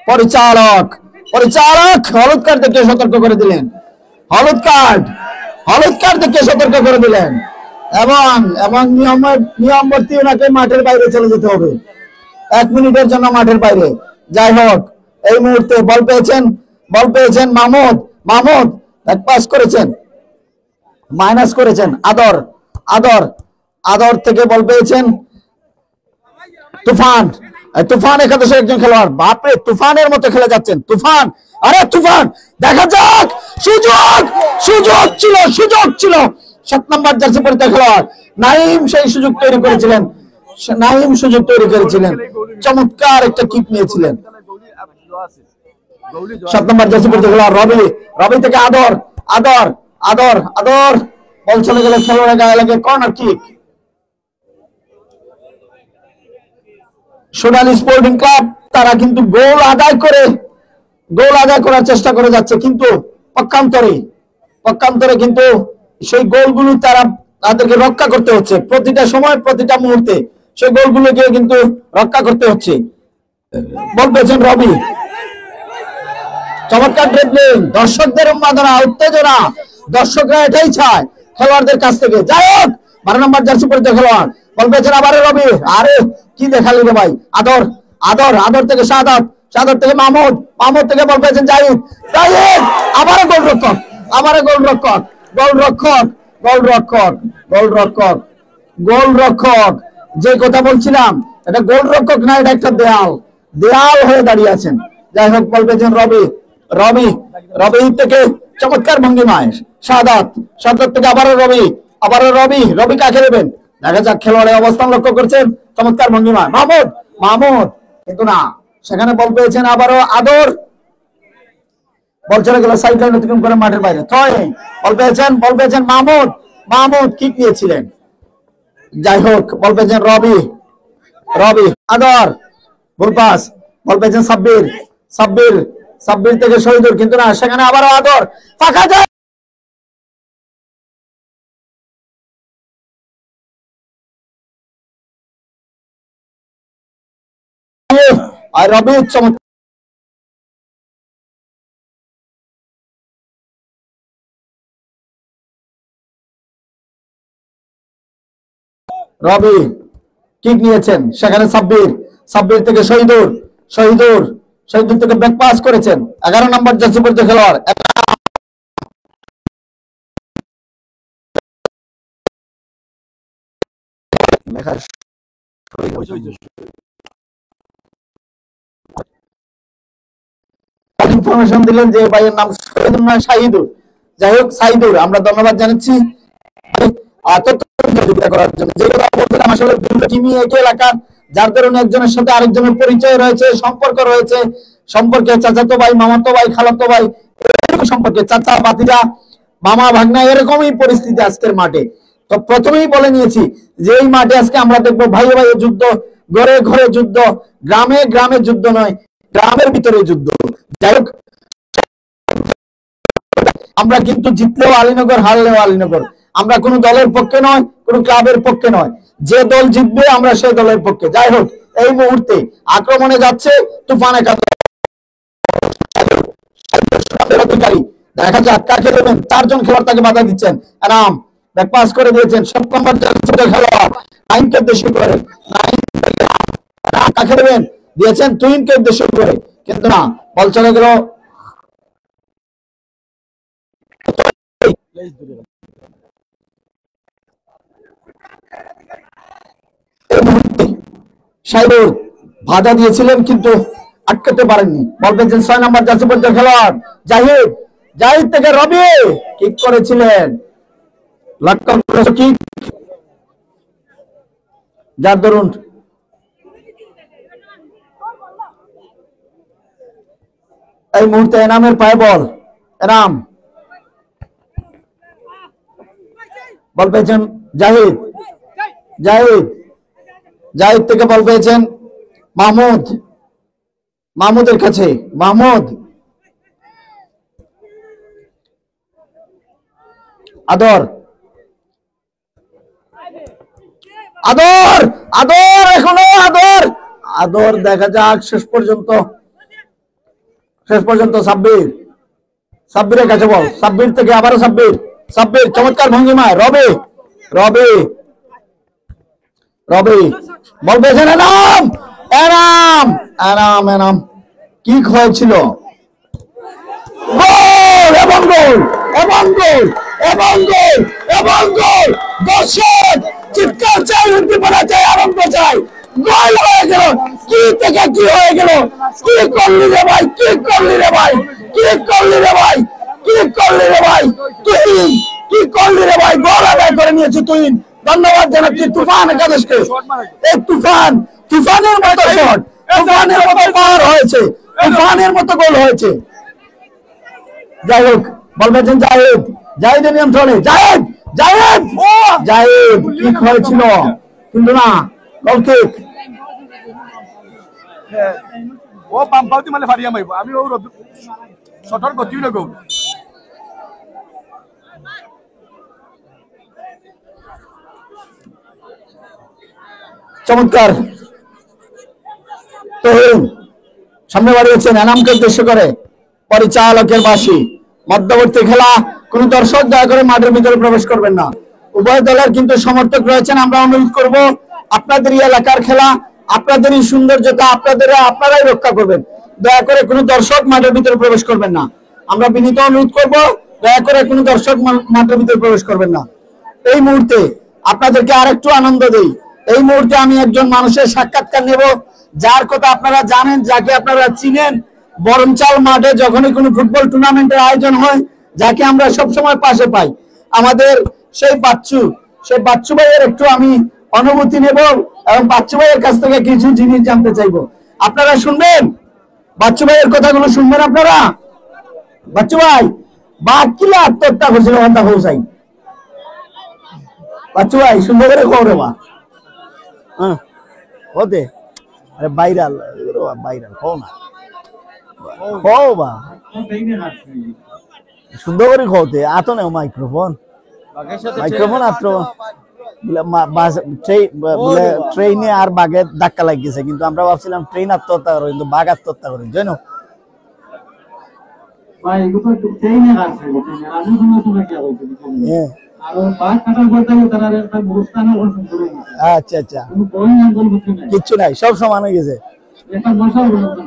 পরিচালক হলুদ কার্ড দেখে সতর্ক করে দিলেন, হলুদ কার্ড দেখে সতর্ক করে দিলেন। এবং এবং নিয়মবর্তী ওনাকে মাঠের বাইরে চলে যেতে হবে, 1 মিনিটের জন্য মাঠের বাইরে। যাই হোক, এই মুহূর্তে বল পেয়েছেন মাহমুদ এক পাস করেছেন, মাইনাস করেছেন আদর থেকে বল পেয়েছেন তুফান একাদশের একজন খেলোয়াড়। বাপরে, তুফানের মতো খেলে যাচ্ছেন তুফান। আরে তুফান, দেখা যাক, সুযোগ ছিল 7 নম্বর জার্সি পরিহিত খেলোয়াড় নাইম সেই সুযোগ তৈরি করেছিলেন, চমৎকার একটা কিক নিয়েছিলেন 7 নম্বর জার্সি পরিহিত খেলোয়াড় রবি থেকে আদর বল চলে গেল খেলোয়াড়ের গায়ে লাগে, corner kick. Sonali sporting club তারা কিন্তু গোল আদায় করার চেষ্টা করে যাচ্ছে, কিন্তু পক্ষান্তরে কিন্তু সেই গোলগুলো তাদেরকে রক্ষা করতে হচ্ছে, প্রতিটা সময় প্রতিটা মুহূর্তে সেই গোলগুলোকে কিন্তু রক্ষা করতে হচ্ছে। বল পেয়েছেন রবি, চমৎকার ড্রিবলিং, দর্শকদের উন্মাদনা উত্তেজনা, দর্শকরা এটাই চায় খেলোয়াড়দের কাছ থেকে। যাই হোক, 12 নম্বর জার্সি পরিহিত খেলোয়াড় বল পেয়েছেন আবারও রবি। আরে কি দেখালি রে ভাই, আদর থেকে শাহাদাত থেকে মাহমুদ থেকে বল পেয়েছেন জাহিদ, আবারও গোলরক্ষক। যে কথা বলছিলাম, এটা গোলরক্ষক না, এটা একটা দেয়াল হয়ে দাঁড়িয়ে আছেন। যাই হোক, বল পেয়েছেন রবি থেকে চমৎকার ভঙ্গিমায় শাহাদাত থেকে আবারও রবি কাকে নেবেন দেখা যাক। খেলোয়াড়ের অবস্থান লক্ষ্য করছেন, চমৎকার ভঙ্গিমায় মাহমুদ, কিন্তু না, সেখানে বল পেয়েছেন আবারও আদর, বল চলে গেল সাইড লাইন অতিক্রম করে মাঠের বাইরে। বল পেয়েছেন মাহমুদ কিক নিয়েছিলেন। যাই হোক, বল পেয়েছেন রবি আদর, বল পাস, বল পেয়েছেন সাব্বির থেকে শহীদুর, কিন্তু না, সেখানে আবারও আদর, ফাঁকা যায়। আর রবি কিক নিয়েছেন, সেখানে সাব্বির থেকে শহীদুর থেকে ব্যাক পাস করেছেন 11 নম্বর জার্সি পরিহিত খেলোয়াড়। ইনফরমেশন দিলেন যে ভাইয়ের নাম শহীদুর নয় শাহিদুর। যাই হোক, সাইদুর, আমরা ধন্যবাদ জানাচ্ছি করার জন্য। যে কথা বলছিলাম, আসলে একই এলাকার, যার কারণে একজনের সাথে আরেকজনের পরিচয় রয়েছে, সম্পর্ক রয়েছে, সম্পর্কে চাচাতো ভাই, মামাতো ভাই, খালাতো ভাই, এরকম সম্পর্কে চাচা বাতিজা, মামা ভাগনা, এরকমই পরিস্থিতি আজকের মাঠে। তো প্রথমেই বলে নিয়েছি যে এই মাঠে আজকে আমরা দেখবো ভাইয়ে ভাইয়ে যুদ্ধ, ঘরে ঘরে যুদ্ধ, গ্রামে গ্রামে যুদ্ধ নয়, গ্রামের ভিতরে যুদ্ধ। যাই হোক, আমরা কিন্তু জিতলেও আলীনগর, হারলেও আলীনগর। আমরা কোন দলের পক্ষে নয়, কোন ক্লাবের পক্ষে নয়, যে দল জিতবে আমরা সেই দলের পক্ষে। যাই হোক, এই মুহূর্তে আক্রমণে যাচ্ছে তুফান একাদশ, দেখা যাক কাকে দেবেন। 4 জন খেলোয়াড় তাকে বাধা দিচ্ছেন, আরাম ব্যাক পাস করে দিয়েছেন 7 নম্বর খেলোয়াড় নাইমকে উদ্দেশ্য করে, কাকে দেবেন দিয়েছেন তুহিনকে উদ্দেশ্য করে, কিন্তু না, বল চলে গেল সাইদুর, বাধা দিয়েছিলেন কিন্তু আটকাতে পারেননি। বল পেয়েছেন 6 নম্বর জার্সি পরিহিত খেলোয়াড় জাহিদ থেকে রবি কিক করেছিলেন, যার দরুন এই মুহূর্তে এনামের পায়ে বল, এনাম বল পেয়েছেন জাহিদ থেকে বল পেয়েছেন মাহমুদের কাছে, মাহমুদ এখনো আদর দেখা যাক শেষ পর্যন্ত সাব্বিরের কাছে বল, সাব্বির থেকে আবারও সাব্বির চমৎকার ভঙ্গিমায় রবি রবি বল পেয়েছেন এনাম এনাম এনাম এনাম কি হয়েছিল গোল এবং গোল এবং গোল এবং গোল এবং গোল দর্শক চিৎকার চাই উদ্দীপনা চাই আনন্দ চাই গোল হয়ে গেল কি থেকে কি হয়ে গেল কি করলি রে ভাই কি করলি রে ভাই কি করলি রে ভাই কি করলি রে ভাই তুই কি করলি রে ভাই গোল আদায় করে নিয়েছিস তুই ধন্যবাদ জানাচ্ছি তুফান একাদশকে এই তুফানের মতো শট তুফানের মতো পার হয়েছে তুফানের মতো গোল হয়েছে যাই হোক বল পেয়েছেন জাহিদ জাহিদের নিয়ন্ত্রণে জাহিদ জাহিদ জাহিদ কিক হয়েছিল কিন্তু না গোল কিক ও পাম্পাউতি মানে ফারিয়া মাইব আমি ও শটর গতি লগো চমৎকার তহিম সামনে বাড়িয়েছেন এনামকে উদ্দেশ্য করে পরিচালকের বাঁশি মধ্যবর্তী খেলা কোন দর্শক দয়া করে মাঠের ভিতরে প্রবেশ করবেন না উভয় দলের কিন্তু সমর্থক রয়েছেন আমরা অনুরোধ করব আপনাদেরই এলাকার খেলা আপনাদেরই সৌন্দর্যতা আপনারাই রক্ষা করবেন দয়া করে কোনো দর্শক মাঠের ভিতরে প্রবেশ করবেন না আমরা বিনীত অনুরোধ করব দয়া করে কোনো দর্শক মাঠের ভিতরে প্রবেশ করবেন না এই মুহূর্তে আপনাদেরকে আরেকটু আনন্দ দেই এই মুহূর্তে আমি একজন মানুষের সাক্ষাৎকার নেব যার কথা আপনারা জানেন যাকে আপনারা চিনেন বরমচাল মাঠে যখনই কোনো ফুটবল টুর্নামেন্টের আয়োজন হয় যাকে আমরা সব সময় পাশে পাই আমাদের সেই বাচ্চু ভাইয়ের একটু আমি অনুভূতি নেব এবং বাচ্চু ভাইয়ের কাছ থেকে কিছু জিনিস জানতে চাইবো আপনারা শুনবেন বাচ্চু ভাইয়ের কথাগুলো শুনবেন আপনারা বাচ্চু ভাই বাঘ কিলা আত্মহত্যা করছিল কথা হোসাই বাচ্চু ভাই সুন্দর করে খবরে বা হ্যাঁ হতে আরে ভাইরাল খাও না খাও বা সুন্দর করে খাওতে আতো না মাইক্রোফোন আতো ট্রেনে আর বাঘে ধাক্কা লাগিয়েছে কিন্তু আমরা ভাবছিলাম ট্রেন আত্মহত্যা করে কিন্তু বাঘ আত্মহত্যা করে জানো আচ্ছা আচ্ছা কিচ্ছু নাই সব সমান হয়ে গেছে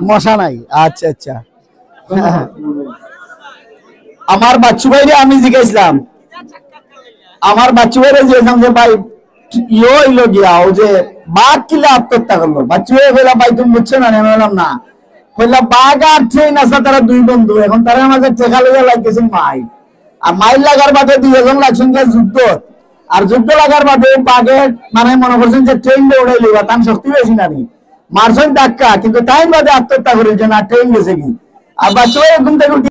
মশা নাই আচ্ছা আচ্ছা আমার বাচ্চু ভাইরে আমি জিজ্ঞাসলাম আমার বাচ্চু ভাইরে জিজ্ঞাসলাম যে ভাই ইয়ে হইলো গিয়া ও যে বাঘ কিলে আত্মহত্যা করলো বাচ্চু ভাই বললাম ভাই তুমি বুঝছো না আমি বললাম না বললাম বাঘ আর ট্রেন আছে তারা দুই বন্ধু এখন তারা মাঝে টেকা লেগে লাগতেছে আর মাইল লাগার বাদে দুইজন লাগছেন যুদ্ধ আর যুদ্ধ লাগার বাদে বাঘের মানে মনে করছেন যে ট্রেন উড়াই লিবা তার শক্তি বেশি নানি মারছেন ধাক্কা কিন্তু টাইম বাদে আত্মহত্যা করে যে না ট্রেন গেছে কি আর বাচ্চা ভাই ঘুম থেকে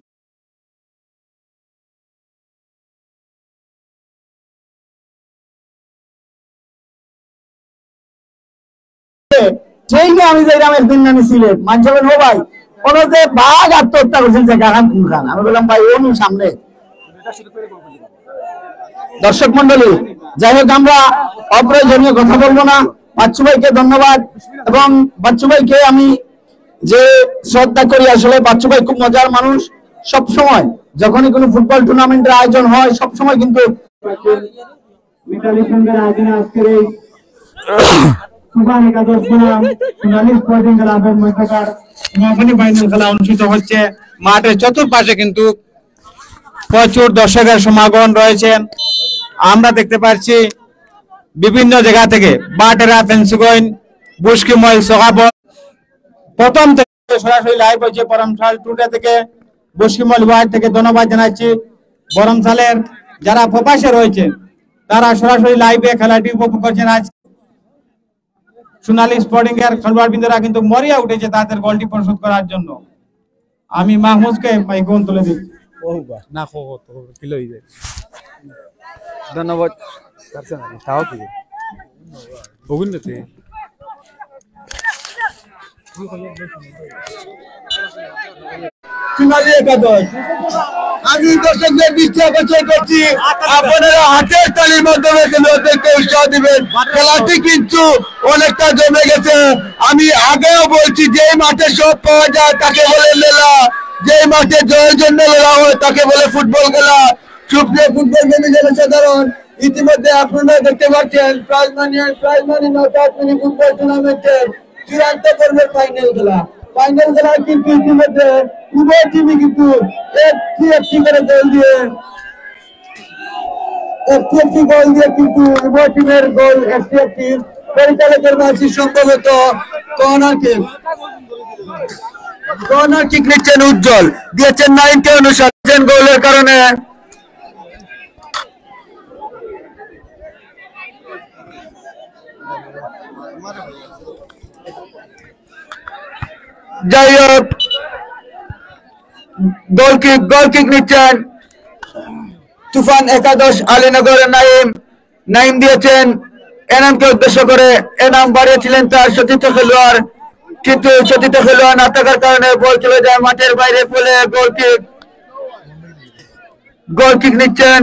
ট্রেনে আমি যাইলাম একদিন নানি সিলেট মানছিলেন ও ভাই ওরা যে বাঘ আত্মহত্যা করছেন যে গান খান আমি বললাম ভাই ও সামনে দর্শক মন্ডলী যাই হোক আমরা অপ্রয়োজনীয় কথা বলবো না বাচ্চু ভাইকে ধন্যবাদ এবং বাচ্চু ভাইকে আমি যে শ্রদ্ধা করি আসলে বাচ্চু ভাই খুব মজার মানুষ সব সময় যখনই কোনো ফুটবল টুর্নামেন্টের আয়োজন হয় সব সময় কিন্তু খেলা অনুষ্ঠিত হচ্ছে মাঠের চতুর্পাশে কিন্তু প্রচুর দর্শকের সমাগম রয়েছে আমরা দেখতে পাচ্ছি বিভিন্ন জায়গা থেকে বাটেরা ফেন্সিগঞ্জ বুস্কিমল সকাবত প্রথম থেকে সরাসরি লাইভ হচ্ছে বরমশাল টুডে থেকে বুস্কিমল ওয়ার্ড থেকে ধন্যবাদ জানাচ্ছি বরমশালের যারা প্রবাসে রয়েছে তারা সরাসরি লাইভে খেলাটি উপভোগ করছেন আজ সোনালী স্পোর্টিং এর খেলোয়াড়বৃন্দরা কিন্তু মরিয়া উঠেছে তাদের গোলটি পরিশোধ করার জন্য আমি মাহমুদকে মাইক্রোফোন তুলে দিচ্ছি না কিলো ধন্যবাদ তাও কি ওগুলোতে আমি দর্শকদের দৃষ্টি আকর্ষণ করছি আপনারা হাতের তালির মাধ্যমে খেলোয়াড়দেরকে উৎসাহ দিবেন খেলাটি কিন্তু অনেকটা জমে গেছে আমি আগেও বলছি যে মাঠে সব পাওয়া যায় তাকে বলে মেলা যে মাঠে জয়ের জন্য মেলা হয় তাকে বলে ফুটবল খেলা সুপ্রিয় ফুটবল প্রেমী জনসাধারণ ইতিমধ্যে আপনারা দেখতে পাচ্ছেন prize money knockout mini football টুর্নামেন্টের চূড়ান্ত পর্বের ফাইনাল খেলা কিন্তু ইতিমধ্যে উভয় টিমই কিন্তু একটি করে গোল দিয়ে কিন্তু উভয় টিমের গোল একটি পরিচালকের মাঝে সম্ভবত কর্নার কিক নিচ্ছেন উজ্জ্বল, দিয়েছেন 90 অনুসার গোলের কারণে। যাই হোক গোল কিক নিচ্ছেন তুফান একাদশ আলীনগরের নাইম দিয়েছেন এনামকে উদ্দেশ্য করে। এনাম বাড়িয়েছিলেন তার সতীর্থ খেলোয়াড়, কিন্তু সতীর্থ খেলোয়াড় না থাকার কারণে বল চলে যায় মাঠের বাইরে, ফলে গোল কিক নিচ্ছেন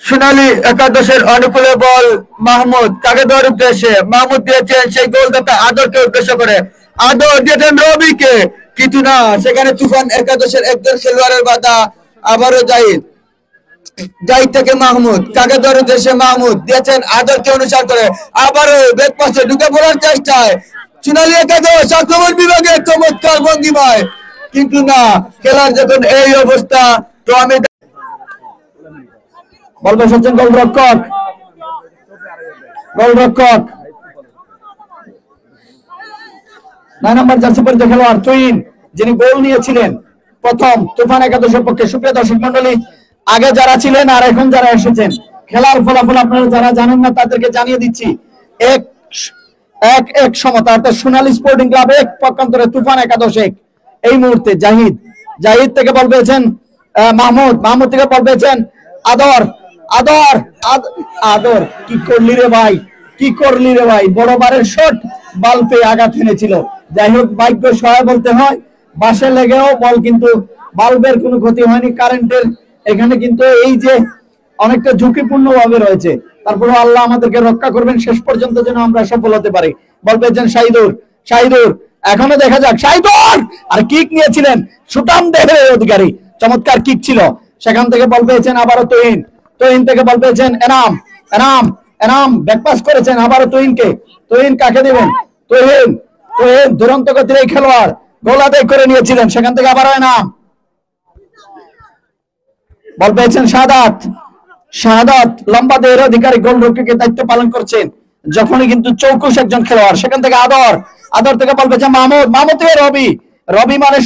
সোনালী একাদশের অনুকূলে। বল মাহমুদ, কাকে দেওয়ার উদ্দেশ্যে মাহমুদ দিয়েছেন সেই গোলদাতা আদরকে উদ্দেশ্য করে। আদর দিয়েছেন রবিকে, কিন্তু না, সেখানে তুফান একাদশের একজন খেলোয়াড়ের বাধা। আবারও জাহিদ থেকে মাহমুদ, কাকে দেওয়ার উদ্দেশ্যে মাহমুদ দিয়েছেন আদরকে অনুসরণ করে। আবারও ব্যাক পাশে ঢুকে পড়ার চেষ্টায় সোনালী একাদশ আক্রমণ বিভাগের চমৎকার ভঙ্গিমায়, কিন্তু না, খেলার যখন এই অবস্থা তো আমি বল বসাচ্ছেন গোলরক্ষক 9 নম্বর জার্সি পরিহিত খেলোয়াড় তুইন, যিনি গোল নিয়েছিলেন প্রথম তুফান একাদশের পক্ষে। সুপ্রিয় দর্শক মন্ডলী, আগে যারা ছিলেন আর এখন যারা এসেছেন, খেলার ফলাফল আপনারা যারা জানেন না তাদেরকে জানিয়ে দিচ্ছি। এক সমতা, অর্থাৎ সোনালী স্পোর্টিং ক্লাব 1, পক্ষান্তরে তুফান একাদশ 1। এই মুহূর্তে জাহিদ থেকে বল পেয়েছেন মাহমুদ থেকে বল পেয়েছেন আদর কি করলি রে ভাই, বড় বারের শট, বল পেয়ে আঘাত এনেছিল। যাই হোক, ভাগ্য সহায় বলতে হয়, বাসে লেগেও বল কিন্তু বাল্বের কোনো ক্ষতি হয়নি কারেন্টের। এখানে কিন্তু এই যে অনেকটা ঝুঁকিপূর্ণ ভাবে রয়েছে, তারপরে আল্লাহ আমাদেরকে রক্ষা করবেন, শেষ পর্যন্ত যেন আমরা সফল হতে পারি। বল পেয়েছেন শাহিদুর, এখনো দেখা যাক শাহিদুর, আর কিক নিয়েছিলেন সুটাম দেহের অধিকারী, চমৎকার কিক ছিল। সেখান থেকে বল পেয়েছেন আবারও তুহিন থেকে বল পেয়েছেন এনাম ব্যাকপাস করেছেন আবারও তুহিন কাকে দিবেন? তুহিন দুরন্ত গতির এই খেলোয়াড় গোল আদায় করে নিয়েছিলেন, সেখান থেকে আবারও এনাম বল পেয়েছেন শাহাদাত লম্বা দেহের অধিকারী গোলরক্ষকের দায়িত্ব পালন করছেন, যখনই কিন্তু চৌকুশ একজন খেলোয়াড়। সেখান থেকে আদর থেকে বল পেয়েছেন মাহমুদ থেকে রবি মানে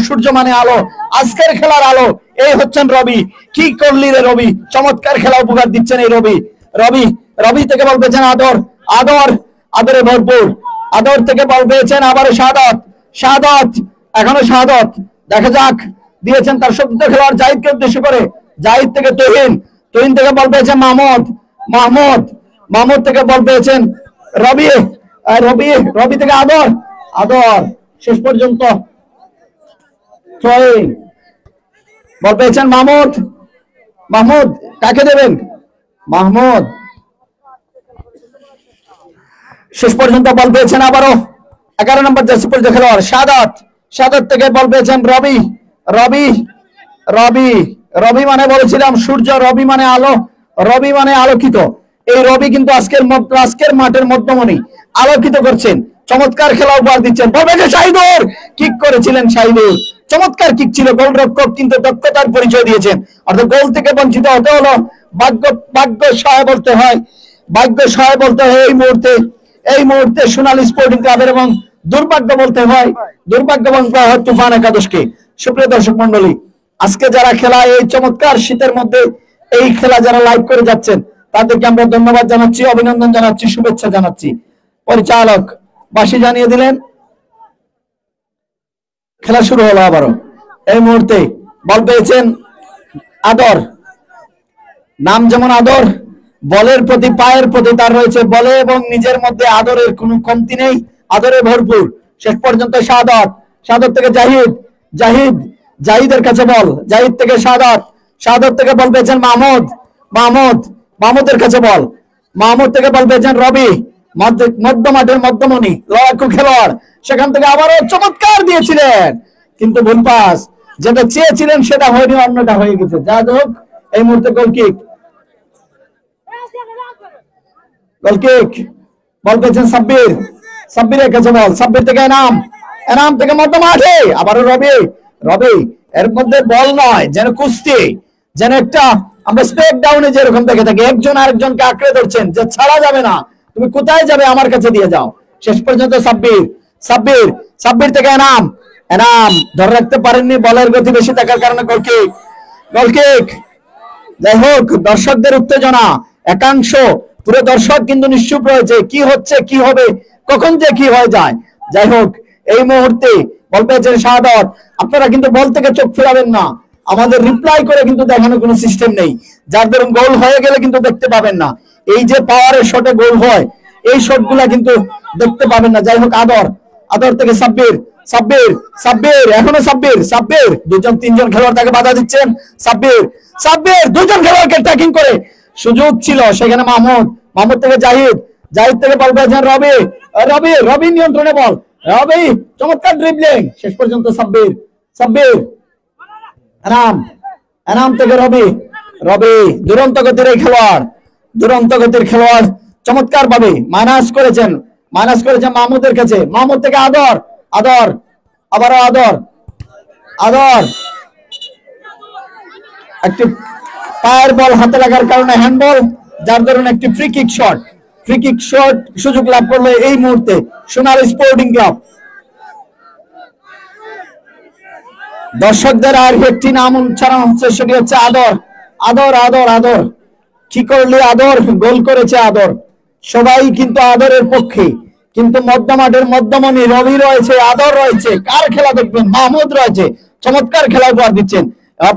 সূর্য মানে আলো, আজকের খেলার আলো এই হচ্ছেন রবি। কি করলি রে রবি, চমৎকার খেলা উপহার দিচ্ছেন এই রবি থেকে বল পেয়েছেন আদরে ভরপুর। আদর থেকে বল পেয়েছেন আবারও শাহাদাত, এখনো শাহাদাত, দেখা যাক, দিয়েছেন তার সতীর্থ খেলোয়াড় জাহিদকে উদ্দেশ্য করে। জাহিদ থেকে তুহিন থেকে বল পেয়েছেন মাহমুদ থেকে বল পেয়েছেন রবি থেকে আদর, শেষ পর্যন্ত বল পেয়েছেন মাহমুদ, কাকে দেবেন? মাহমুদ, শেষ পর্যন্ত বল পেয়েছেন আবারও 11 নম্বর জার্সি পরিহিত খেলোয়াড় শাহাদাত থেকে বল পেয়েছেন রবি মানে বলেছিলাম সূর্য, রবি মানে আলো, রবি মানে আলোকিত। এই রবি কিন্তু আজকের মাঠের মধ্যমণি, আলোকিত করছেন, চমৎকার খেলা উপহার দিচ্ছেন। বল পেয়েছে শাহিদুর, কিক করেছিলেন শাহিদুর, চমৎকার কিক ছিল, গোলরক্ষক কিন্তু দক্ষতার পরিচয় দিয়েছেন। অর্থাৎ গোল থেকে বঞ্চিত হতে হলো, ভাগ্য সহায় বলতে হয় এই মুহূর্তে সোনালী স্পোর্টিং ক্লাবের, এবং দুর্ভাগ্য বলতে হয় তুফান একাদশকে। সুপ্রিয় দর্শক মন্ডলী, আজকে যারা খেলা এই চমৎকার শীতের মধ্যে এই খেলা যারা লাইভ করে যাচ্ছেন, তাদেরকে আমরা ধন্যবাদ জানাচ্ছি, অভিনন্দন জানাচ্ছি, শুভেচ্ছা জানাচ্ছি। পরিচালক বাঁশি জানিয়ে দিলেন, খেলা শুরু হলো আবারও। এই মুহূর্তে বল পেয়েছেন আদর, নাম যেমন আদর, বলের প্রতি পায়ের প্রতি তার রয়েছে, বলে এবং নিজের মধ্যে আদরের কোনো কমতি নেই, আদরে ভরপুর। শেষ পর্যন্ত শাহাদাত থেকে জাহিদের কাছে বল, জাহিদ থেকে শাহাদাত থেকে বল পেয়েছেন মাহমুদের কাছে বল, মাহমুদ থেকে বল পেয়েছেন রবি, মধ্য মাঠের মধ্যমণি লড়াকু খেলোয়াড়। সেখান থেকে আবারও চমৎকার দিয়েছিলেন, কিন্তু ভুল যেটা চেয়েছিলেন সেটা হয়নি, অন্যটা হয়ে গেছে। যা হোক, এই মুহূর্তে গোলকিক, গোলকিক, বল পেয়েছেন সাব্বির, সাব্বিরের কাছে বল, সাব্বির থেকে এনাম, এনাম থেকে মধ্য মাঠে আবারও রবি, রবি এর মধ্যে বল নয়, যেন কুস্তি, যেন একটা আমরা স্টেপ ডাউনে যেরকম দেখে থাকি, একজন আরেকজনকে আঁকড়ে ধরছেন যে ছাড়া যাবে না, তুমি কোথায় যাবে, আমার কাছে দিয়ে যাও। শেষ পর্যন্ত সাব্বির, সাব্বির, সাব্বির থেকে এনাম, এনাম ধরে রাখতে পারেননি, বলের গতি বেশি থাকার কারণে গোলকিক, গোলকিক। যাই হোক, দর্শকদের উত্তেজনা, একাংশ পুরো দর্শক কিন্তু নিশ্চুপ রয়েছে, কি হচ্ছে, কি হবে, কখন যে কি হয়ে যায়। যাই হোক, এই মুহূর্তে বল পেয়েছেন শাহাদাত। আপনারা কিন্তু বল থেকে চোখ ফেরাবেন না, আমাদের রিপ্লাই করে কিন্তু দেখানোর কোনো সিস্টেম নেই, যার ধরুন গোল হয়ে গেলে কিন্তু দেখতে পাবেন না। এই যে পাওয়ারের শটে গোল হয়, এই শটগুলা কিন্তু দেখতে পাবেন না। যাই হোক, আদর, আদর থেকে সাব্বির, সাব্বির, সাব্বির, এখনো সাব্বির, সাব্বির, দুজন তিনজন খেলোয়াড় তাকে বাধা দিচ্ছেন। সাব্বির, সাব্বির দুজন খেলোয়াড়কে ট্যাকিং করে সুযোগ ছিল সেখানে মাহমুদ, মাহমুদ থেকে জাহিদ, জাহিদ থেকে বল পেয়েছেন রবি, রবি, রবি নিয়ন্ত্রণে বল, রবি চমৎকার ড্রিবলিং, শেষ পর্যন্ত সাব্বির, সাব্বির, এনাম, এনাম থেকে রবি, রবি দুরন্ত গতির এই খেলোয়াড়, দুরন্ত গতির খেলোয়াড় চমৎকার ভাবে মাইনাস করেছেন, মাইনাস করেছেন মাহমুদের কাছে, মাহমুদ থেকে আদর, আদর, আবারও আদর, আদর, একটি পায়ের বল হাতে লাগার কারণে হ্যান্ডবল, যার ধরুন একটি free kick shot, free kick shot সুযোগ লাভ করলো এই মুহূর্তে সোনালী স্পোর্টিং ক্লাব। দর্শকদের আর একটি নাম উচ্চারণ হচ্ছে, সেটি হচ্ছে আদর, আদর, আদর, আদর। কি করলে আদর গোল করেছে আদর, সবাই কিন্তু আদরের পক্ষে, কিন্তু মধ্যমাঠের মধ্যমণি রবি রয়েছে, আদর রয়েছে, কার খেলা দেখবেন, মাহমুদ রয়েছে, চমৎকার খেলা উপহার দিচ্ছেন।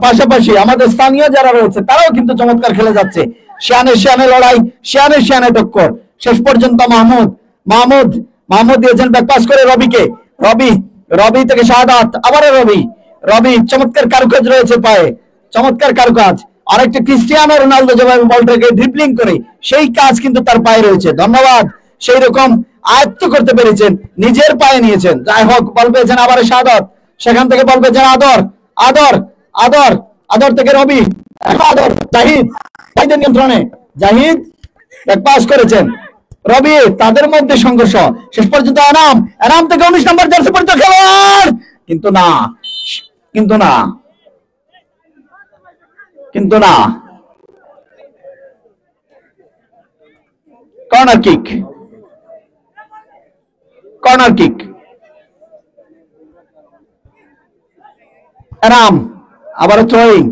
পাশাপাশি আমাদের স্থানীয় যারা রয়েছে তারাও কিন্তু চমৎকার খেলে যাচ্ছে, শিয়ানে শিয়ানে লড়াই, শিয়ানে শিয়ানে টক্কর। শেষ পর্যন্ত মাহমুদ, মাহমুদ, মাহমুদ দিয়েছেন ব্যাক পাস করে রবিকে, রবি, রবি থেকে শাহাদাত, আবারও রবি, রবি চমৎকার কারুকাজ রয়েছে পায়ে, চমৎকার কারুকাজ। আরেকটা ক্রিস্টিয়ানো রোনালদো যেভাবে বলটাকে ড্রিবলিং করে সেই কাজ কিন্তু তার পায়ে রয়েছে, ধন্যবাদ। সেই রকম আয়ত্ত করতে পেরেছেন, নিজের পায়ে নিয়েছেন। যাই হোক, বল পেয়েছেন আবার শাহাদাত, সেখান থেকে বল পেয়েছেন আদর, আদর, আদর, আদর থেকে রবি, আদর, জাহিদ, জাহিদের নিয়ন্ত্রণে, জাহিদ ব্যাক পাস করেছেন রবি, তাদের মধ্যে সংঘর্ষ। শেষ পর্যন্ত এনাম, এনাম থেকে 19 নম্বর জার্সি পরিচিত খেলোয়াড়, কিন্তু না, কিন্তু না, কিন্তু না, corner kick, corner kick, Enam আবারও থ্রোয়িং।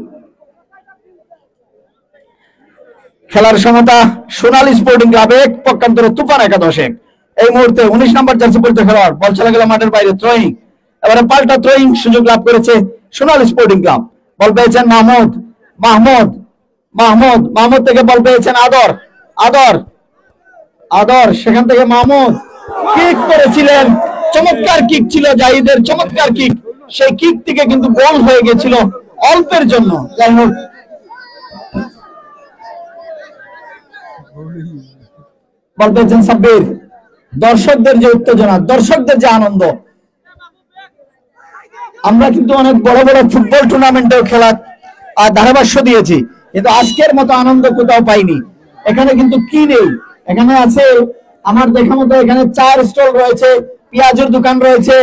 খেলার সমতা সোনালী স্পোর্টিং ক্লাব এক, পক্ষান্তরে তুফান একাদশ এক। এই মুহূর্তে 19 নম্বর জার্সি পরিচিত খেলোয়াড়, বল চলে গেল মাঠের বাইরে, থ্রোয়িং, এবারে পাল্টা থ্রোয়িং সুযোগ লাভ করেছে সোনালী স্পোর্টিং ক্লাব। বল পেয়েছেন মাহমুদ, মাহমুদ, মাহমুদ, মাহমুদ থেকে বল পেয়েছেন আদর, আদর, আদর, সেখান থেকে মাহমুদ কিক করেছিলেন, চমৎকার কিক ছিল জাহিদের, চমৎকার কিক, সেই কিক থেকে কিন্তু গোল হয়ে গেছিল অল্পের জন্য। যাই হোক, বল পেয়েছেন সাব্বির। দর্শকদের যে উত্তেজনা, দর্শকদের যে আনন্দ, আমরা কিন্তু অনেক বড় বড় ফুটবল টুর্নামেন্টেও খেলা ধারাভাষ্য দিয়েছি, কিন্তু আজকের মতো আনন্দ কোথাও পাইনি। এখানে কিন্তু কি নেই, এখানে আছে আমার দেখা মতো, এখানে চার স্টল রয়েছে, পেঁয়াজের দোকান রয়েছে,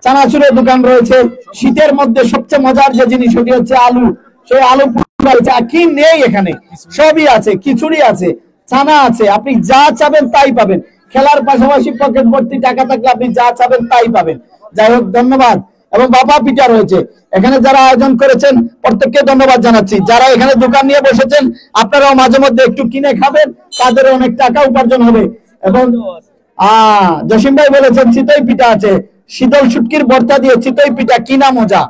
চানাচুরের দোকান রয়েছে, শীতের মধ্যে সবচেয়ে মজার যে জিনিস সেটি হচ্ছে আলু, সেই আলু রয়েছে। আর কি নেই এখানে, সবই আছে, খিচুড়ি আছে, ছানা আছে, আপনি যা চাবেন তাই পাবেন। খেলার পাশাপাশি পকেট ভর্তি টাকা থাকলে আপনি যা চাবেন তাই পাবেন। যাই হোক, ধন্যবাদ। এবং বাবা পিঠা রয়েছে এখানে, যারা আয়োজন করেছেন প্রত্যেককে ধন্যবাদ জানাচ্ছি। যারা এখানে দোকান নিয়ে বসেছেন, আপনারাও মাঝে মধ্যে একটু কিনে খাবেন, তাদের অনেক টাকা উপার্জন হবে। এবং জসিম ভাই বলেছেন চিতই পিঠা আছে, শীতল শুটকির ভর্তা দিয়ে চিতই পিঠা, কিনা মজা।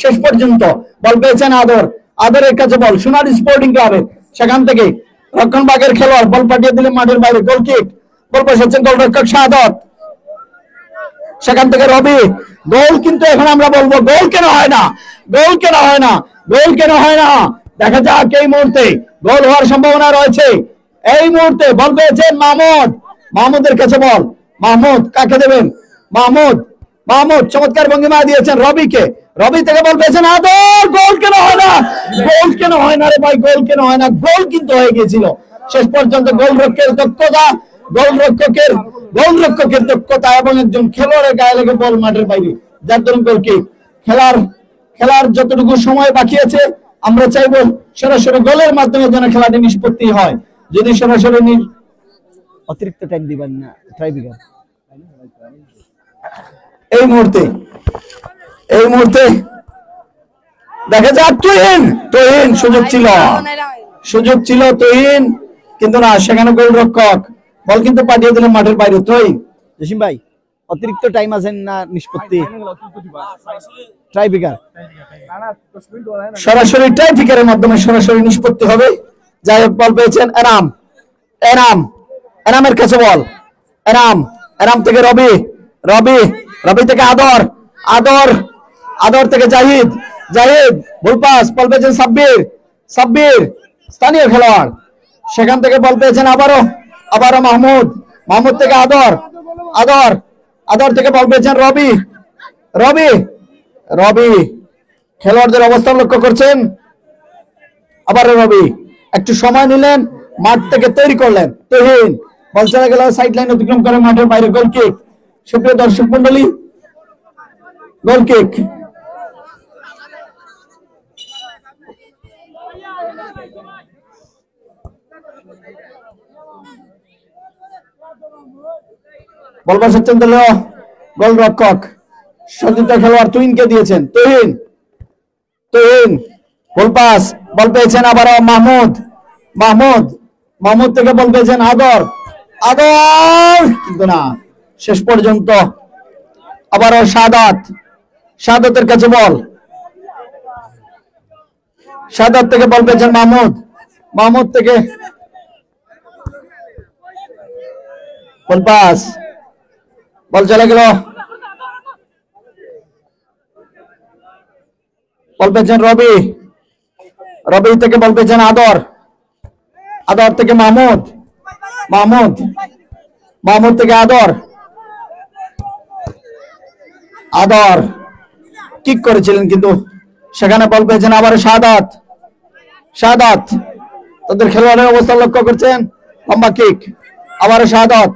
শেষ পর্যন্ত বল পেয়েছেন আদর, আদরের কাছে বল সোনালী স্পোর্টিং ক্লাবের, সেখান থেকে রক্ষণভাগের খেলোয়াড় বল পাঠিয়ে দিলেন মাঠের বাইরে, গোল কিক, গোল বসেছেন গোলরক্ষক শাহাদাত, সেখান থেকে রবি, গোল। কিন্তু এখন আমরা বলবো গোল কেন হয় না, গোল কেন হয় না, গোল কেন হয় না, দেখা যাক এই মুহূর্তে গোল হওয়ার সম্ভাবনা রয়েছে। এই মুহূর্তে বল পেয়েছেন মাহমুদ, মাহমুদের কাছে বল, মাহমুদ কাকে দেবেন, মাহমুদ, মাহমুদ চমৎকার ভঙ্গিমা দিয়েছেন রবিকে, রবি থেকে বল পেয়েছেন আদর, গোল কেন হয় না, গোল কেন হয় না রে ভাই, গোল কেন হয় না, গোল কিন্তু হয়ে গিয়েছিল শেষ পর্যন্ত। গোলরক্ষকের দক্ষতা, গোলরক্ষকের দক্ষতা এবং একজন খেলোয়াড়ের গায়ে লেগে বল মাঠের বাইরে, যার দরুন গোলকিক। খেলার যতটুকু সময় বাকি আছে আমরা চাইবো সরাসরি গোলের মাধ্যমে যেন খেলাটি নিষ্পত্তি হয়। যদি সরাসরি অতিরিক্ত টাইম দিবেন না ট্রাইব্রেকার। এই মুহূর্তে দেখা যাক তুহিন সুযোগ ছিল তুহিন, কিন্তু না, সেখানে গোলরক্ষক বল কিন্তু পাঠিয়ে দিলেন মাঠের বাইরে। জসিম ভাই অতিরিক্ত টাইম আছে না নিষ্পত্তি, ট্রাইব্রেকার সরাসরি ট্রাইব্রেকারের মাধ্যমে সরাসরি নিষ্পত্তি হবে। যাই হোক, বল পেয়েছেন এনামের কাছে বল, এনাম থেকে রবি থেকে আদর থেকে জাহিদ বল পাস, বল পেয়েছেন সাব্বির স্থানীয় খেলোয়াড়, সেখান থেকে বল পেয়েছেন আবারও মাহমুদ থেকে আদর থেকে বল পেয়েছেন রবি খেলোয়াড়দের অবস্থান লক্ষ্য করছেন। আবারও রবি একটু সময় নিলেন, মাঠ থেকে তৈরি করলেন তুহিন, বল চলে গেল সাইড লাইন অতিক্রম করে মাঠের বাইরে, গোল কিক। সুপ্রিয় দর্শক মন্ডলী, গোল কিক। বল বসাচ্ছেন দলীয় গোলরক্ষক, সতীর্থ খেলোয়াড় তুহিনকে দিয়েছেন। তুহিন গোল পাস, বল পেয়েছেন আবারও মাহমুদ থেকে বল পেয়েছেন আদর, কিন্তু না, শেষ পর্যন্ত আবারও শাহাদাতের কাছে বল, শাহাদাত থেকে বল পেয়েছেন মাহমুদ থেকে বল পাস, বল চলে গেল, বল পেয়েছেন রবি থেকে বল পেয়েছেন আদর থেকে মাহমুদ থেকে আদর কিক করেছিলেন, কিন্তু সেখানে বল পেয়েছেন আবার শাহাদাত তাদের খেলোয়াড়ের অবস্থা লক্ষ্য করছেন, লম্বা কিক, আবারও শাহাদাত,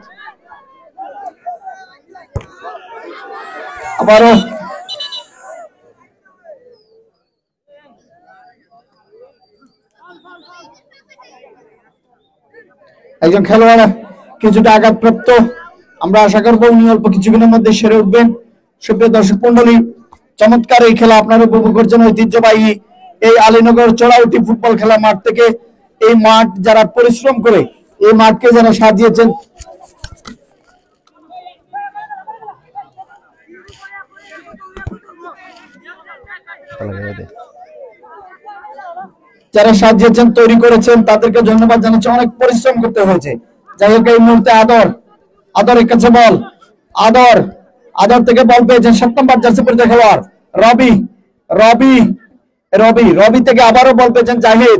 আবারও একজন খেলোয়াড় কিছুটা আঘাতপ্রাপ্ত, আমরা আশা করবো উনি অল্প কিছুদিনের মধ্যে সেরে উঠবেন। সুপ্রিয় দর্শক মন্ডলী, চমৎকার এই খেলা আপনারা উপভোগ করছেন ঐতিহ্যবাহী এই আলীনগর চড়াউটি ফুটবল খেলা মাঠ থেকে। এই মাঠ যারা পরিশ্রম করে এই মাঠকে যারা সাজিয়েছেন, তৈরি করেছেন, তাদেরকে ধন্যবাদ জানাচ্ছি, অনেক পরিশ্রম করতে হয়েছে। যাই হোক, এই মুহূর্তে আদরের কাছে বল, আদর থেকে বল পেয়েছেন 7 নম্বর জার্সি পরিহিত খেলোয়াড় রবি থেকে আবারও বল পেয়েছেন জাহিদ,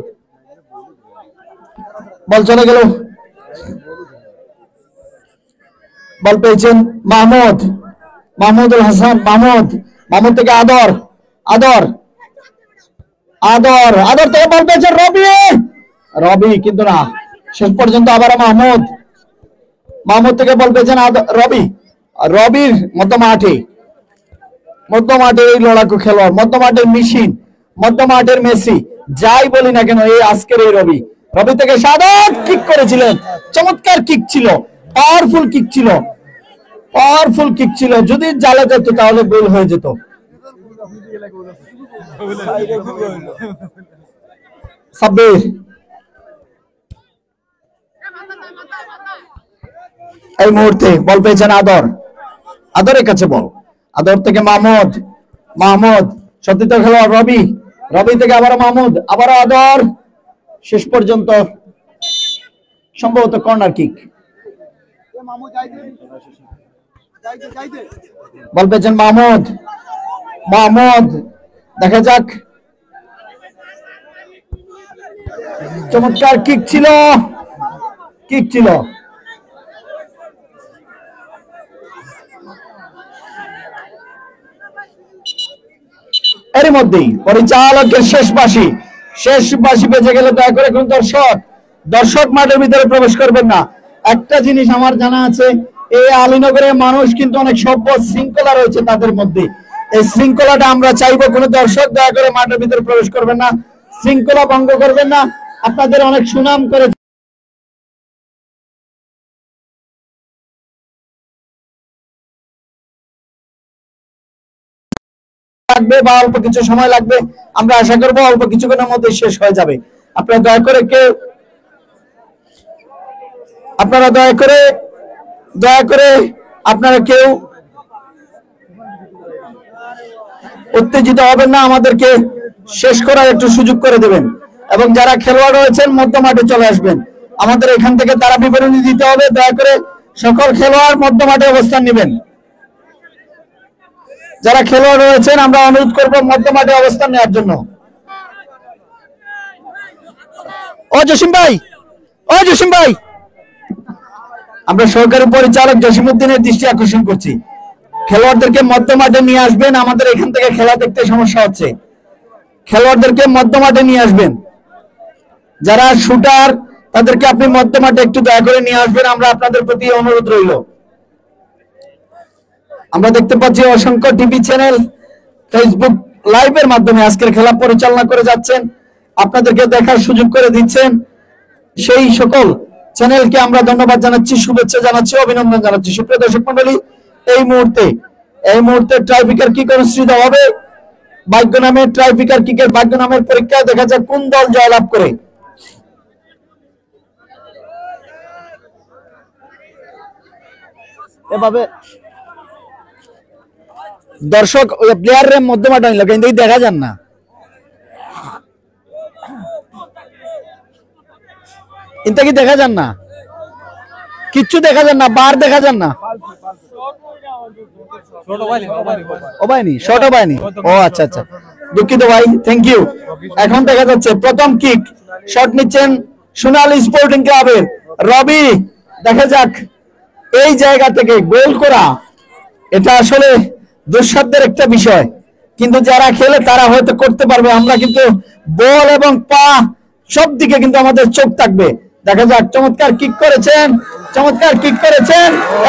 বল চলে গেল, বল পেয়েছেন মাহমুদুল হাসান, মাহমুদ থেকে আদর থেকে বল পেয়েছেন রবি, কিন্তু না, শেষ পর্যন্ত আবার মাহমুদ থেকে বল পেয়েছেন রবির মধ্যমাঠে এই লড়াকু খেলোয়াড়, মধ্যমাঠের মেশিন, মধ্যমাঠের মেসি, যাই বলি না কেন, এই আজকের এই রবি থেকে শাহাদাত কিক করেছিলেন, চমৎকার কিক ছিল, পাওয়ারফুল কিক ছিল, যদি জালে যেত তাহলে গোল হয়ে যেত। সাব্বির এই মুহূর্তে বল পেয়েছেন আদরের কাছে বল, আদর থেকে মাহমুদ সতীর্থ খেলোয়াড় রবি থেকে আবার মাহমুদ, আবার আদর, শেষ পর্যন্ত সম্ভবত কর্নার কিক। বল পেয়েছেন মাহমুদ, দেখা যাক, চমৎকার কিক ছিল, এরই মধ্যেই পরিচালকের শেষ বাঁশি বেজে গেলে দয়া করে কোন দর্শক মাঠের ভিতরে প্রবেশ করবেন না। একটা জিনিস আমার জানা আছে, এই আলীনগরের মানুষ কিন্তু অনেক সভ্য, শৃঙ্খলা রয়েছে তাদের মধ্যে। এই শৃঙ্খলাটা আমরা চাইবো, কোন দর্শক দয়া করে মাঠের ভিতরে প্রবেশ করবেন না, শৃঙ্খলা ভঙ্গ করবেন না। আপনাদের অনেক সুনাম করে লাগবে বা অল্প কিছু সময় লাগবে, আমরা আশা করবো অল্প কিছুক্ষণের মধ্যে শেষ হয়ে যাবে। আপনারা দয়া করে আপনারা কেউ উত্তেজিত হবেন না, আমাদেরকে শেষ করার একটু সুযোগ করে দেবেন। এবং যারা খেলোয়াড় রয়েছেন মধ্য মাঠে চলে আসবেন, আমাদের এখান থেকে তারা বিবরণী দিতে হবে। দয়া করে সকল খেলোয়াড় মধ্য মাঠে অবস্থান নেবেন। যারা খেলোয়াড় রয়েছেন আমরা অনুরোধ করব মধ্য মাঠে অবস্থান নেওয়ার জন্য। জসিম ভাই, আমরা সহকারী পরিচালক জসিমউদ্দিনের দৃষ্টি আকর্ষণ করছি, খেলোয়াড়দেরকে মধ্য মাঠে নিয়ে আসবেন। আমাদের এখান থেকে খেলা দেখতে সমস্যা হচ্ছে, খেলোয়াড়দেরকে মধ্য মাঠে নিয়ে আসবেন। যারা শুটার তাদেরকে আপনি মধ্য মাঠে একটু দয়া করে নিয়ে আসবেন, আমরা আপনাদের প্রতি অনুরোধ রইল। আমরা দেখতে পাচ্ছি অসংখ্য টিভি চ্যানেল ফেসবুক লাইভের মাধ্যমে আজকের খেলা পরিচালনা করে যাচ্ছেন, আপনাদেরকে দেখার সুযোগ করে দিচ্ছেন। সেই সকল চ্যানেলকে আমরা ধন্যবাদ জানাচ্ছি, শুভেচ্ছা জানাচ্ছি, অভিনন্দন জানাচ্ছি। সুপ্রিয় দর্শক মন্ডলী, এই মুহূর্তে ট্রাইব্রেকার কিক অনুষ্ঠিত হবে। ভাগ্য নামের ট্রাইব্রেকার কিকের ভাগ্য নামের পরীক্ষায় দেখা যাক কোন দল জয়লাভ করে। এভাবে দর্শক প্লেয়ারের মধ্যে মাঠে নিল কিন্তু দেখা যান না, ইনটা কি দেখা যান না, কিচ্ছু দেখা যান না, বার দেখা যান না। ও আচ্ছা, দুঃখিত ভাই, থ্যাংক ইউ। এখন দেখা যাচ্ছে প্রথম কিক, শট নিচ্ছেন সোনালী স্পোর্টিং ক্লাবের রবি। দেখা যাক এই জায়গা থেকে গোল করা, এটা আসলে দুঃসাধ্যের একটা বিষয়, কিন্তু যারা খেলে তারা হয়তো করতে পারবে। আমরা কিন্তু বল এবং পা সব দিকে কিন্তু আমাদের চোখ থাকবে। দেখা যাক, চমৎকার কিক করেছেন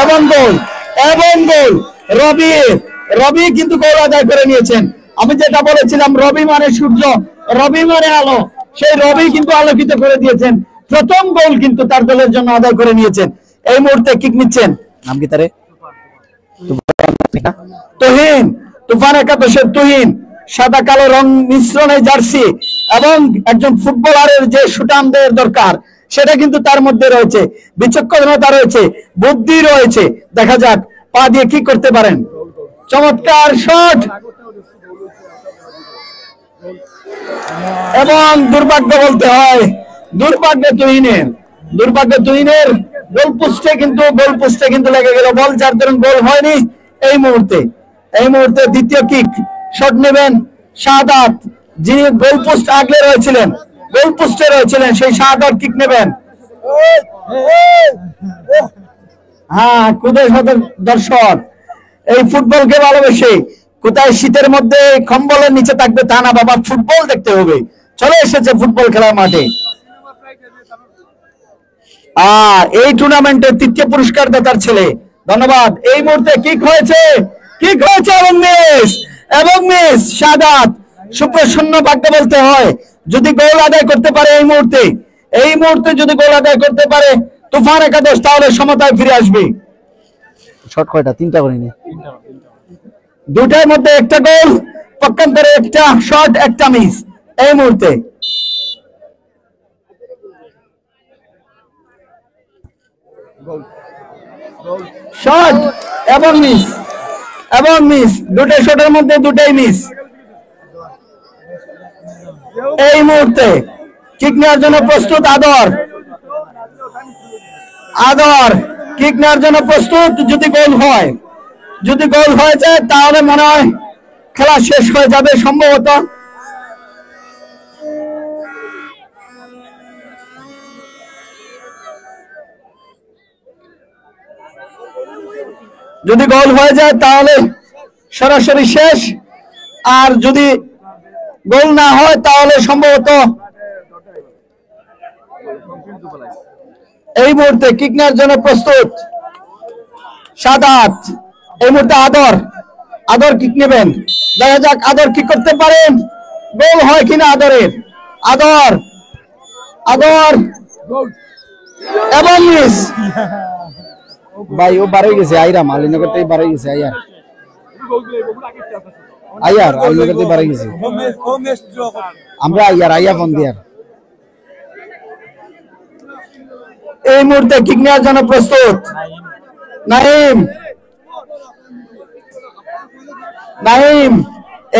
এবং গোল রবি কিন্তু গোল আদায় করে নিয়েছেন। আমি যেটা বলেছিলাম, রবি মানে সূর্য, রবি মানে আলো, সেই রবি কিন্তু আলোকিত করে দিয়েছেন। প্রথম গোল কিন্তু তার দলের জন্য আদায় করে নিয়েছেন। এই মুহূর্তে কিক নিচ্ছেন, নাম কি তারে? তুফান একাদশের তুহিন, সাদা কালো রং মিশ্রণে জার্সি এবং একজন ফুটবলারের যে সুটামদের দরকার সেটা কিন্তু তার মধ্যে রয়েছে, বিচক্ষণতা রয়েছে, বুদ্ধি রয়েছে। দেখা যাক পা দিয়ে কি করতে পারেন। চমৎকার শট এবং দুর্ভাগ্য বলতে হয়, দুর্ভাগ্য তুহিনের গোল পোস্টে কিন্তু লেগে গেল বল, যার দরুন গোল হয়নি। এই মুহূর্তে দ্বিতীয় কিক, শট নেবেন শাহাদাত, যিনি গোল পোস্ট আগলে রয়েছিলেন, গোল পোস্টে রয়েছিলেন, সেই শাহাদাত কিক নেবেন। হ্যাঁ, কোথায় দর্শক এই ফুটবলকে ভালোবেসে, কোথায় শীতের মধ্যে কম্বলের নিচে থাকবে তা না বাবা, ফুটবল দেখতে হবে। চলে এসেছে ফুটবল খেলার মাঠে। আর এই টুর্নামেন্টের তৃতীয় পুরস্কার দাতার ছেলে, ধন্যবাদ। এই মুহূর্তে কিক হয়েছে এবং মিস শাহাদাত, সুপ্রসন্ন ভাগ্য বলতে হয়। যদি গোল আদায় করতে পারে এই মুহূর্তে যদি গোল আদায় করতে পারে তুফান একাদশ, তাহলে সমতায় ফিরে আসবে। শট কয়টা? তিনটা করিনি, দুটার মধ্যে একটা গোল, পক্ষান্তরে একটা শট, একটা মিস। এই মুহূর্তে শট এবং মিস, দুটাই শটের মধ্যে দুটাই মিস। এই মুহূর্তে কিক নেওয়ার জন্য প্রস্তুত আদর কিক নেওয়ার জন্য প্রস্তুত। যদি গোল হয়ে যায় তাহলে মনে হয় খেলা শেষ হয়ে যাবে সম্ভবত। যদি গোল হয়ে যায় তাহলে সরাসরি শেষ, আর যদি গোল না হয় তাহলে সম্ভবত এই মুহূর্তে কিক নেওয়ার জন্য প্রস্তুত সাদাত। এই মুহূর্তে আদর কিক নেবেন, দেখা যাক আদর কি করতে পারেন, গোল হয় কিনা আদরের। আদর এবং মিস। ভাই ও বার হয়ে গেছে, আইরা মালিনগর থেকে বার হয়ে গেছে। আইয়ার থেকে বার হয়ে গেছে। আমরা আইয়া ফোন দিয়ার। এই মুহূর্তে কিক নেওয়ার জন্য প্রস্তুত নাইম।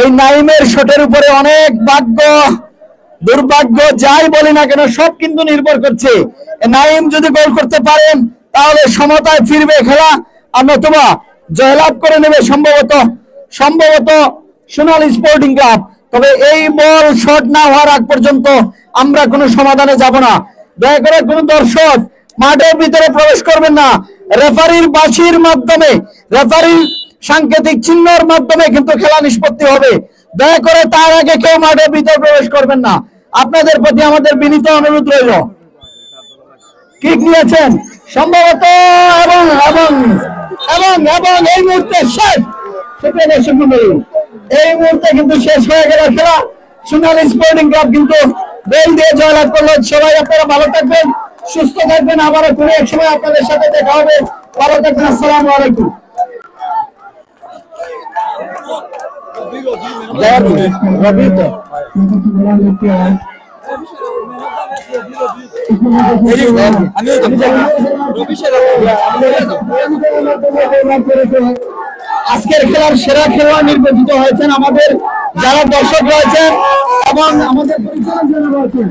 এই নাইমের শটের উপরে অনেক ভাগ্য দুর্ভাগ্য যাই বলি না কেন সব কিন্তু নির্ভর করছে। নাইম যদি গোল করতে পারেন তাহলে সমতায় ফিরবে খেলা, আর নতুবা জয়লাভ করে নেবে সম্ভবত সোনালী স্পোর্টিং ক্লাব। তবে এই বল শট না হওয়ার আগ পর্যন্ত আমরা কোনো সমাধানে যাব না। দয়া করে কোনো দর্শক মাঠের ভিতরে প্রবেশ করবেন না। রেফারির বাঁশির মাধ্যমে, রেফারির সাংকেতিক চিহ্নের মাধ্যমে কিন্তু খেলা নিষ্পত্তি হবে। দয়া করে তার আগে কেউ মাঠের ভিতরে প্রবেশ করবেন না, আপনাদের প্রতি আমাদের বিনীত অনুরোধ রইল। কিক নিয়েছেন সম্ভবত এবং এই মুহূর্তে এই মুহূর্তে কিন্তু শেষ হয়ে গেল খেলা। সোনালী স্পোর্টিং ক্লাব কিন্তু গোল দিয়ে জয়লাভ করলো। সবাই আপনারা ভালো থাকবেন, সুস্থ থাকবেন, আবারও কোনো এক সময় আপনাদের সাথে দেখা হবে। ভালো থাকবেন, আসসালামু আলাইকুম। আজকের খেলার সেরা খেলোয়াড় নির্বাচিত হয়েছেন আমাদের যারা দর্শক রয়েছেন এবং আমাদের পরিচালক রয়েছেন।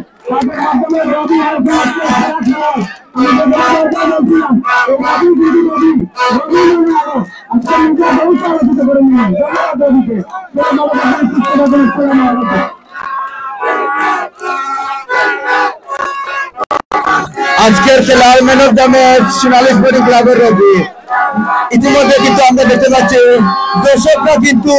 আজকের খেলার man of the match Sonali sporting ক্লাবের রবি। ইতিমধ্যে কিন্তু আমরা দেখতে পাচ্ছি দর্শকরা কিন্তু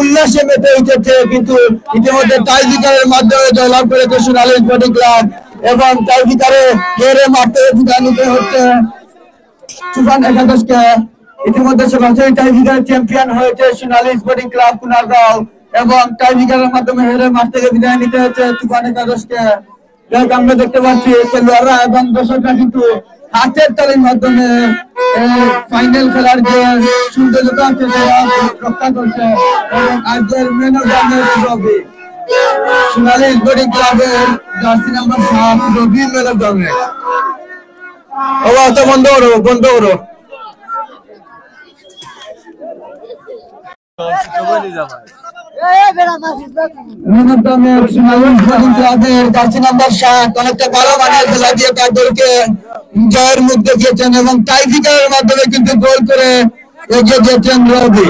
উল্লাসে মেতে উঠেছে, কিন্তু ইতিমধ্যে টাইব্রেকারের মাধ্যমে জয়লাভ করেছে সোনালী স্পোর্টিং ক্লাব এবং টাইব্রেকারে হেরে মারতে বিদায় নিতে হচ্ছে তুফান একাদশকে। ইতিমধ্যে সরাসরি টাইব্রেকার চ্যাম্পিয়ন হয়েছে সোনালী স্পোর্টিং ক্লাব কুনারগাঁও এবং টাইব্রেকারের মাধ্যমে হেরে মাঠ থেকে বিদায় নিতে হচ্ছে তুফান একাদশকে। আমরা দেখতে পাচ্ছি খেলোয়াড়রা এবং দর্শকরা কিন্তু হাতের তালির মাধ্যমে ফাইনাল খেলার যে সৌন্দর্যতা আছে রক্ষা করছে এবং আজকের man of the match Robi Sonali sporting ক্লাবের jersey number 7 Robi man of the match. বন্ধ করো অনেকটা ভালো মানের খেলা দিয়ে তার দলকে জয়ের মুখ দেখিয়েছেন এবং টাইব্রেকারের মাধ্যমে কিন্তু গোল করে এগিয়ে দিয়েছেন রবি।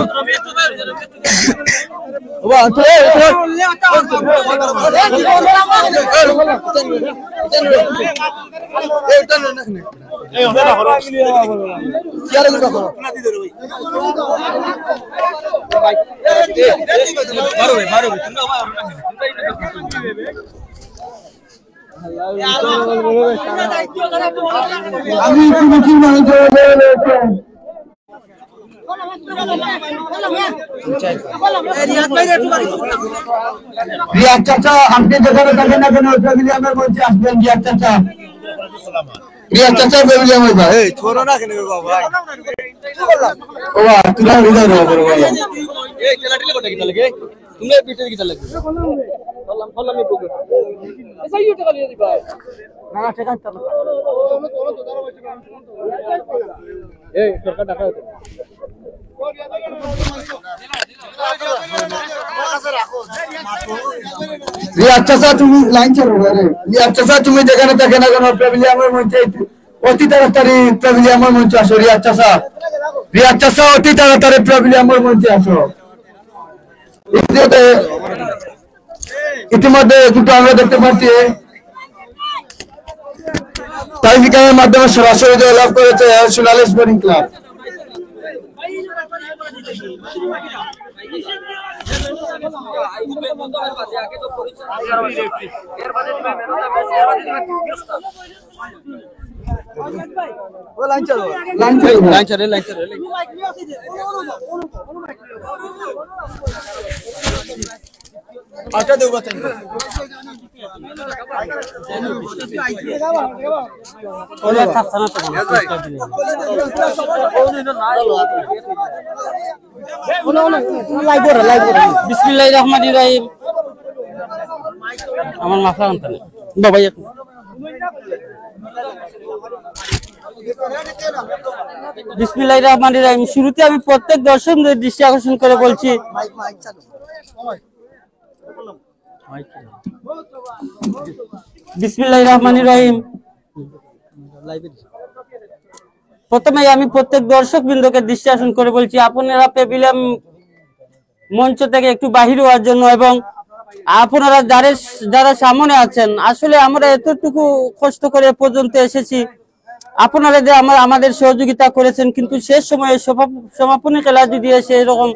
রিয়াদ চাচা আপনি যেখানে থাকেন না কেন প্যাভিলিয়নের মধ্যে আসবেন। রিয়াদ চাচা প্যাভিলিয়ন ছোড়ো না কেন বাবা তুলা উড়াই না বড় ভাই এই খেলা টিলে কোটা কি লাগে তুমি পিটে কি লাগে ফললাম আমি বুকে এসা ইউতে গালি দিবা না ঠিক আছে এই সরকার টাকা রিয়াদ চাচা তুমি লাইন চালাও রে। রিয়াদ চাচা তুমি যেখানে থাকেন না কেন প্যাভিলিয়নের মধ্যে অতি তাড়াতাড়ি প্যাভিলিয়নের মধ্যে আসো। রিয়াদ চাচা অতি তাড়াতাড়ি প্যাভিলিয়নের মধ্যে আসো। ইতিমধ্যে কিন্তু আমরা দেখতে পাচ্ছি টাইব্রেকারের মাধ্যমে সরাসরি জয়লাভ করেছে সোনালী স্পোর্টিং ক্লাব। বিসমিল্লাহির রহমানির রহিম। আমার মাথা আনতে নেই বাবা। বিসমিল্লাহির রহমানির রহিম। শুরুতে আমি প্রত্যেক দর্শকদের দৃষ্টি আকর্ষণ করে বলছি, বিসমিল্লাহির রহমানির রহিম। প্রথমে আমি প্রত্যেক দর্শক বৃন্দকে দৃষ্টি আকর্ষণ করে বলছি, আপনারা পেভিলিয়ন মঞ্চ থেকে একটু বাহির হওয়ার জন্য, এবং আপনারা যারা সামনে আছেন, আসলে আমরা এতটুকু কষ্ট করে পর্যন্ত এসেছি, আপনারা যে আমাদের সহযোগিতা করেছেন, কিন্তু শেষ সময়ে সমাপনী খেলা যদি এসে এরকম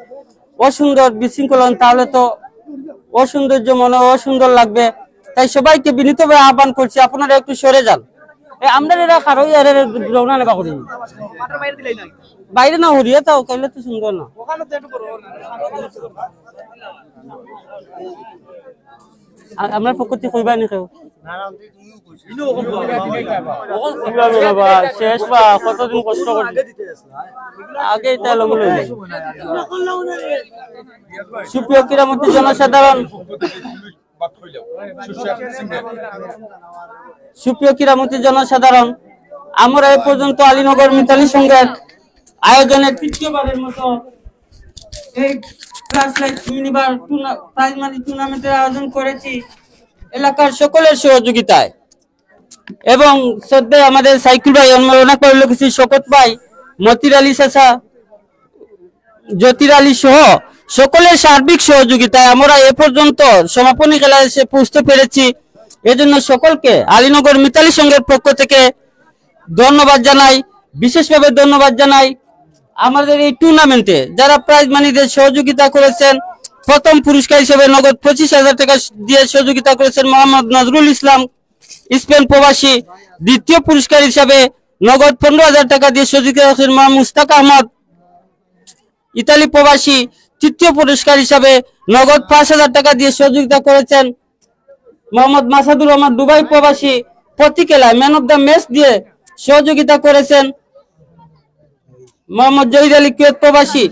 অসুন্দর বিশৃঙ্খলা তাহলে তো অসৌন্দর্য মনে অসুন্দর লাগবে। তাই সবাইকে বিনীতভাবে আহ্বান করছি, আপনারা একটু সরে যান। আমরা এরা কারো রওনা নেবা করি বাইরে না হরিয়ে তাও কাইলে তো সুন্দর না। আপনার পক্ষ থেকে কইবা নি কেউ? শেষ বা কতদিন কষ্ট করছি আগে এটা এলো মনে হয়। সুপ্রিয় ক্রীড়ামন্ত্রী জনসাধারণ, সুপ্রিয় ক্রীড়ামন্ত্রী জনসাধারণ, আমরা এ পর্যন্ত আলীনগর মিতালি সংঘের আয়োজনে তৃতীয়বারের মতো এই প্রাইজ মানি টুর্নামেন্টের আয়োজন করেছি এলাকার সকলের সহযোগিতায়, এবং শ্রদ্ধেয় আমাদের সাইকুল ভাই, অন্যরণা করল কিছু শকত ভাই, মতির আলী চাচা, জ্যোতির আলী সহ সকলের সার্বিক সহযোগিতায় আমরা এ পর্যন্ত সমাপনী খেলায় এসে পৌঁছতে পেরেছি। এজন্য সকলকে আলীনগর মিতালি সংঘের পক্ষ থেকে ধন্যবাদ জানাই। বিশেষভাবে ধন্যবাদ জানাই আমাদের এই টুর্নামেন্টে যারা প্রাইজ মানিদের সহযোগিতা করেছেন। প্রথম পুরস্কার হিসেবে নগদ 25,000 টাকা দিয়ে সহযোগিতা করেছেন মোহাম্মদ নজরুল ইসলাম, স্পেন প্রবাসী। দ্বিতীয় পুরস্কার হিসাবে নগদ 15,000 টাকা দিয়ে সহযোগিতা করেছেন মোহাম্মদ মুস্তাক আহমদ, ইতালি প্রবাসী। তৃতীয় পুরস্কার হিসাবে নগদ 5,000 টাকা দিয়ে সহযোগিতা করেছেন মোহাম্মদ মাসাদুর রহমান, দুবাই প্রবাসী। প্রতি খেলায় ম্যান অব দ্য ম্যাচ দিয়ে সহযোগিতা করেছেন মোহাম্মদ জহির আলী, কুয়েত প্রবাসী।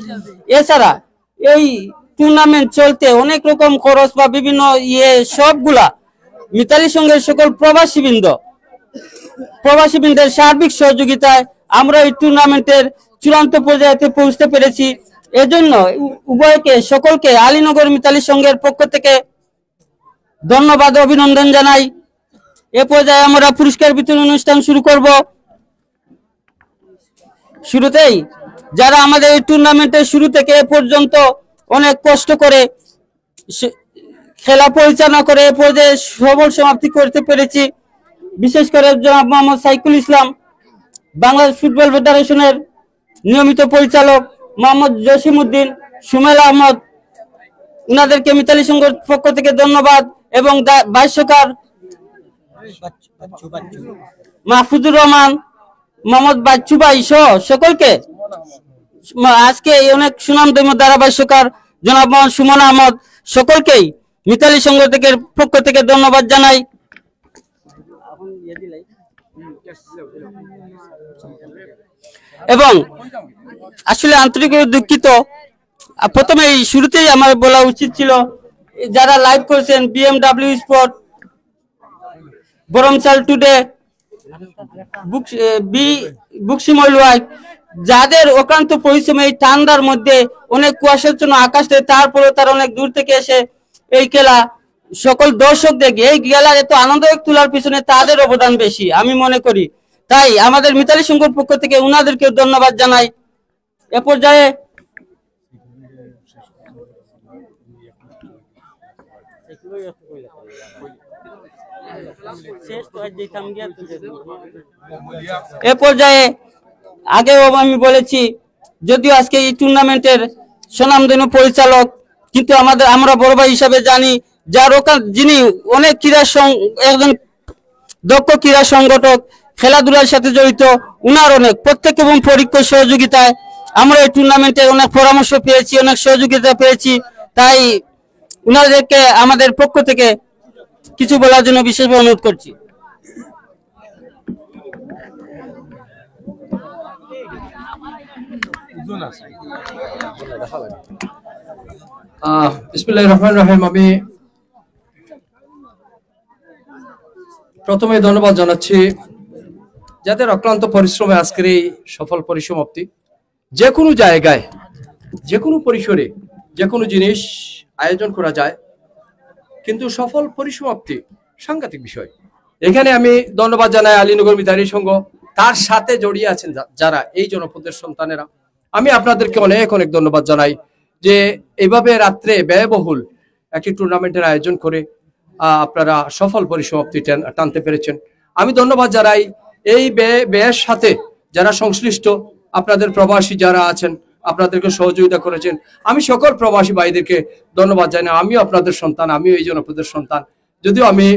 এছাড়া এই টুর্নামেন্ট চলতে অনেক রকম খরচ বা বিভিন্ন সবগুলা মিতালি সংঘের সকল প্রবাসীবৃন্দের সার্বিক সহযোগিতায় আমরা এই টুর্নামেন্টের চূড়ান্ত পর্যায়ে পৌঁছতে পেরেছি। এজন্য উভয়কে সকলকে আলীনগর মিতালি সংঘের পক্ষ থেকে ধন্যবাদ ও অভিনন্দন জানাই। এ পর্যায়ে আমরা পুরস্কার বিতরণ অনুষ্ঠান শুরু করব। শুরুতেই যারা আমাদের এই টুর্নামেন্টের শুরু থেকে এ পর্যন্ত অনেক কষ্ট করে খেলা পরিচালনা করে এ পর্যায়ে সফল সমাপ্তি করতে পেরেছি, বিশেষ করে জনাব মোহাম্মদ সাইকুল ইসলাম, বাংলাদেশ ফুটবল ফেডারেশনের নিয়মিত পরিচালক মোহাম্মদ জসিমউদ্দিন, সুমেল আহমদ, উনাদেরকে মিতালি সংঘের পক্ষ থেকে ধন্যবাদ, এবং ভাষ্যকার মাহফুজুর রহমান, মোহাম্মদ বাচ্চু ভাই সহ সকলকে, আজকে অনেক সুনামধন্য ধারাভাষ্যকার জনাব মোহাম্মদ সুমন আহমদ, সকলকেই মিতালি সংঘ থেকে পক্ষ থেকে ধন্যবাদ জানাই। এবং আসলে আন্তরিকভাবে দুঃখিত, প্রথমে শুরুতেই আমার বলা উচিত ছিল যারা লাইভ করেছেন BMW স্পোর্ট, বরমচাল টুডে, বুকসিমল ওয়াইক, যাদের অক্লান্ত পরিশ্রমে এই ঠান্ডার মধ্যে অনেক কুয়াশাচ্ছন্ন আকাশ থেকে তারপরেও তারা অনেক দূর থেকে এসে এই খেলা সকল দর্শকদেরকে এই খেলার এত আনন্দ তোলার পিছনে তাদের অবদান বেশি আমি মনে করি। তাই আমাদের মিতালি সংঘের পক্ষ থেকে উনাদেরকে ধন্যবাদ জানাই। এ পর্যায়ে আগেও আমি বলেছি যদিও আজকে এই টুর্নামেন্টের স্বনামধন্য পরিচালক, কিন্তু আমরা বড় ভাই হিসাবে জানি যিনি অনেক একজন দক্ষ ক্রীড়া সংগঠক, খেলাধুলার সাথে জড়িত, উনার অনেক প্রত্যক্ষ এবং পরোক্ষ সহযোগিতায় আমরা এই টুর্নামেন্টে অনেক পরামর্শ পেয়েছি, অনেক সহযোগিতা পেয়েছি। তাই উনাদেরকে আমাদের পক্ষ থেকে কিছু বলার জন্য বিশেষভাবে অনুরোধ করছি। বিসমিল্লাহির রহমানির রহিম। আমি প্রথমে ধন্যবাদ জানাচ্ছি যাদের অক্লান্ত পরিশ্রমে আজকের এই সফল পরিসমাপ্তি। যে কোনো জায়গায়, যে কোনো পরিসরে, যে কোনো জিনিস আয়োজন করা যায়, কিন্তু সফল পরিসমাপ্তি সাংঘাতিক বিষয়। এখানে আমি ধন্যবাদ জানাই আলীনগর মিতালী সংঘ, তার সাথে জড়িয়ে আছেন যারা এই জনপদের সন্তানেরা। আমি আপনাদেরকে অনেক অনেক ধন্যবাদ জানাই যে এইভাবে রাত্রে ব্যয়বহুল একটি টুর্নামেন্টের আয়োজন করে আপনারা সফল পরিসমাপ্তি টানতে পেরেছেন। আমি ধন্যবাদ জানাই এই ব্যয়ের সাথে যারা সংশ্লিষ্ট, আপনাদের প্রবাসী যারা আছেন, আপনাদেরকে সহযোগিতা করেছেন। আমি সকল প্রবাসী ভাইদেরকে ধন্যবাদ জানাই। আমিও আপনাদের সন্তান, আমিও এই জনপদের সন্তান। যদিও আমি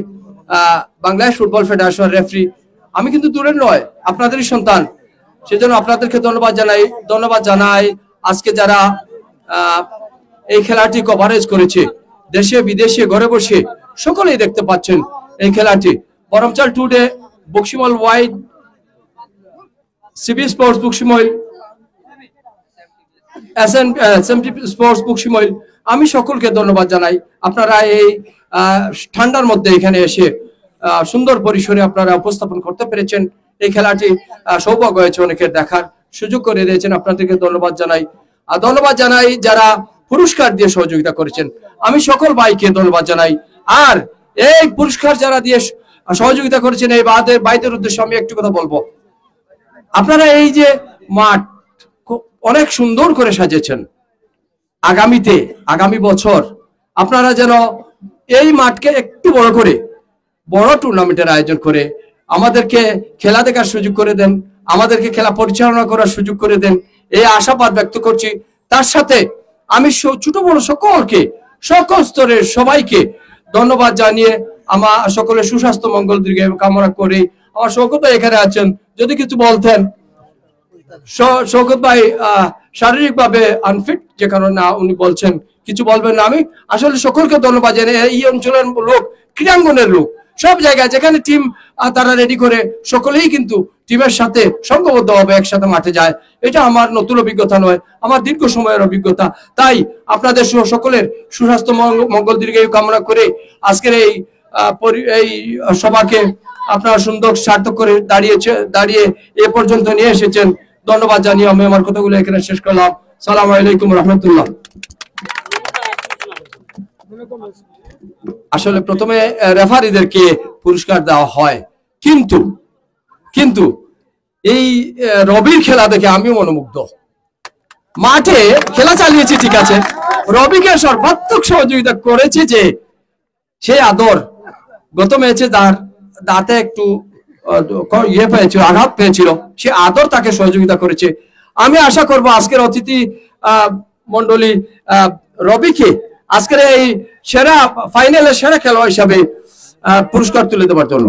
বাংলাদেশ ফুটবল ফেডারেশন রেফারি, আমি কিন্তু দূরের নয়, আপনাদেরই সন্তান। সেজন্য আপনাদেরকে ধন্যবাদ জানাই আজকে যারা এই খেলাটি কভারেজ করেছে, দেশে বিদেশে ঘরে বসে সকলেই দেখতে পাচ্ছেন এই খেলাটি। বরমচাল টুডে, বক্সিমল ওয়াইড, সিবি স্পোর্টস বক্সিমল, এসএমটি স্পোর্টস বক্সিমল, আমি সকলকে ধন্যবাদ জানাই। আপনারা এই ঠান্ডার মধ্যে এখানে এসে সুন্দর পরিসরে আপনারা উপস্থাপন করতে পেরেছেন। এই খেলাটি সৌভাগ্য হয়েছে অনেকের দেখার সুযোগ করে দিয়েছেন, আপনাদেরকে ধন্যবাদ জানাই। আর ধন্যবাদ জানাই যারা পুরস্কার দিয়ে সহযোগিতা করেছেন, আমি সকল ভাইকে ধন্যবাদ জানাই। আর এই পুরস্কার যারা দিয়ে সহযোগিতা করেছেন, এই ভাইদের উদ্দেশ্যে আমি একটু কথা বলবো। আপনারা এই যে মাঠ অনেক সুন্দর করে সাজিয়েছেন, আগামী বছর আপনারা যেন এই মাঠকে একটু বড় করে বড় টুর্নামেন্টের আয়োজন করে আমাদেরকে খেলা দেখার সুযোগ করে দেন, আমাদেরকে খেলা পরিচালনা করার সুযোগ করে দেন, এই আশাবাদ ব্যক্ত করছি। তার সাথে আমি ছোট বড় সকল স্তরের সবাইকে ধন্যবাদ জানিয়ে আমার সকলের সুস্বাস্থ্য মঙ্গল দীর্ঘায়ু কামনা করে, আমার শওকত ভাই এখানে আছেন, যদি কিছু বলতেন। শওকত ভাই শারীরিক ভাবে আনফিট, যে কারণে উনি বলছেন কিছু বলবেন না। আমি আসলে সকলকে ধন্যবাদ জানাই। এই অঞ্চলের লোক, ক্রীড়াঙ্গনের লোক, সব জায়গায় যেখানে টিম তারা রেডি করে, সকলেই কিন্তু টিমের সাথে সংঘবদ্ধভাবে একসাথে মাঠে যায়। এটা আমার নতুন অভিজ্ঞতা নয়, আমার দীর্ঘ সময়ের অভিজ্ঞতা। তাই আপনাদের সকলের সুস্বাস্থ্য মঙ্গল দীর্ঘায়ু কামনা করে আজকের এই সভাকে আপনারা সুন্দর সার্থক করে দাঁড়িয়ে এ পর্যন্ত নিয়ে এসেছেন। ধন্যবাদ জানিয়ে আমি আমার কথাগুলো এখানে শেষ করলাম। সালামু আলাইকুম রহমতুল্লাহ। আসলে প্রথমে রেফারিদেরকে পুরস্কার দেওয়া হয়, কিন্তু এই রবির খেলা দেখে আমিও মনোমুগ্ধ। মাঠে খেলা চালিয়েছে ঠিক আছে, রবিকে সর্বাত্মক সহযোগিতা করেছে যে সেই আদর, গত ম্যাচে তার দাঁতে একটু আঘাত পেয়েছিল, সে আদর তাকে সহযোগিতা করেছে। আমি আশা করব আজকের অতিথি মন্ডলী রবিকে আজকের এই ফাইনালের সেরা খেলোয়াড় হিসাবে পুরস্কার তুলে দেওয়ার জন্য।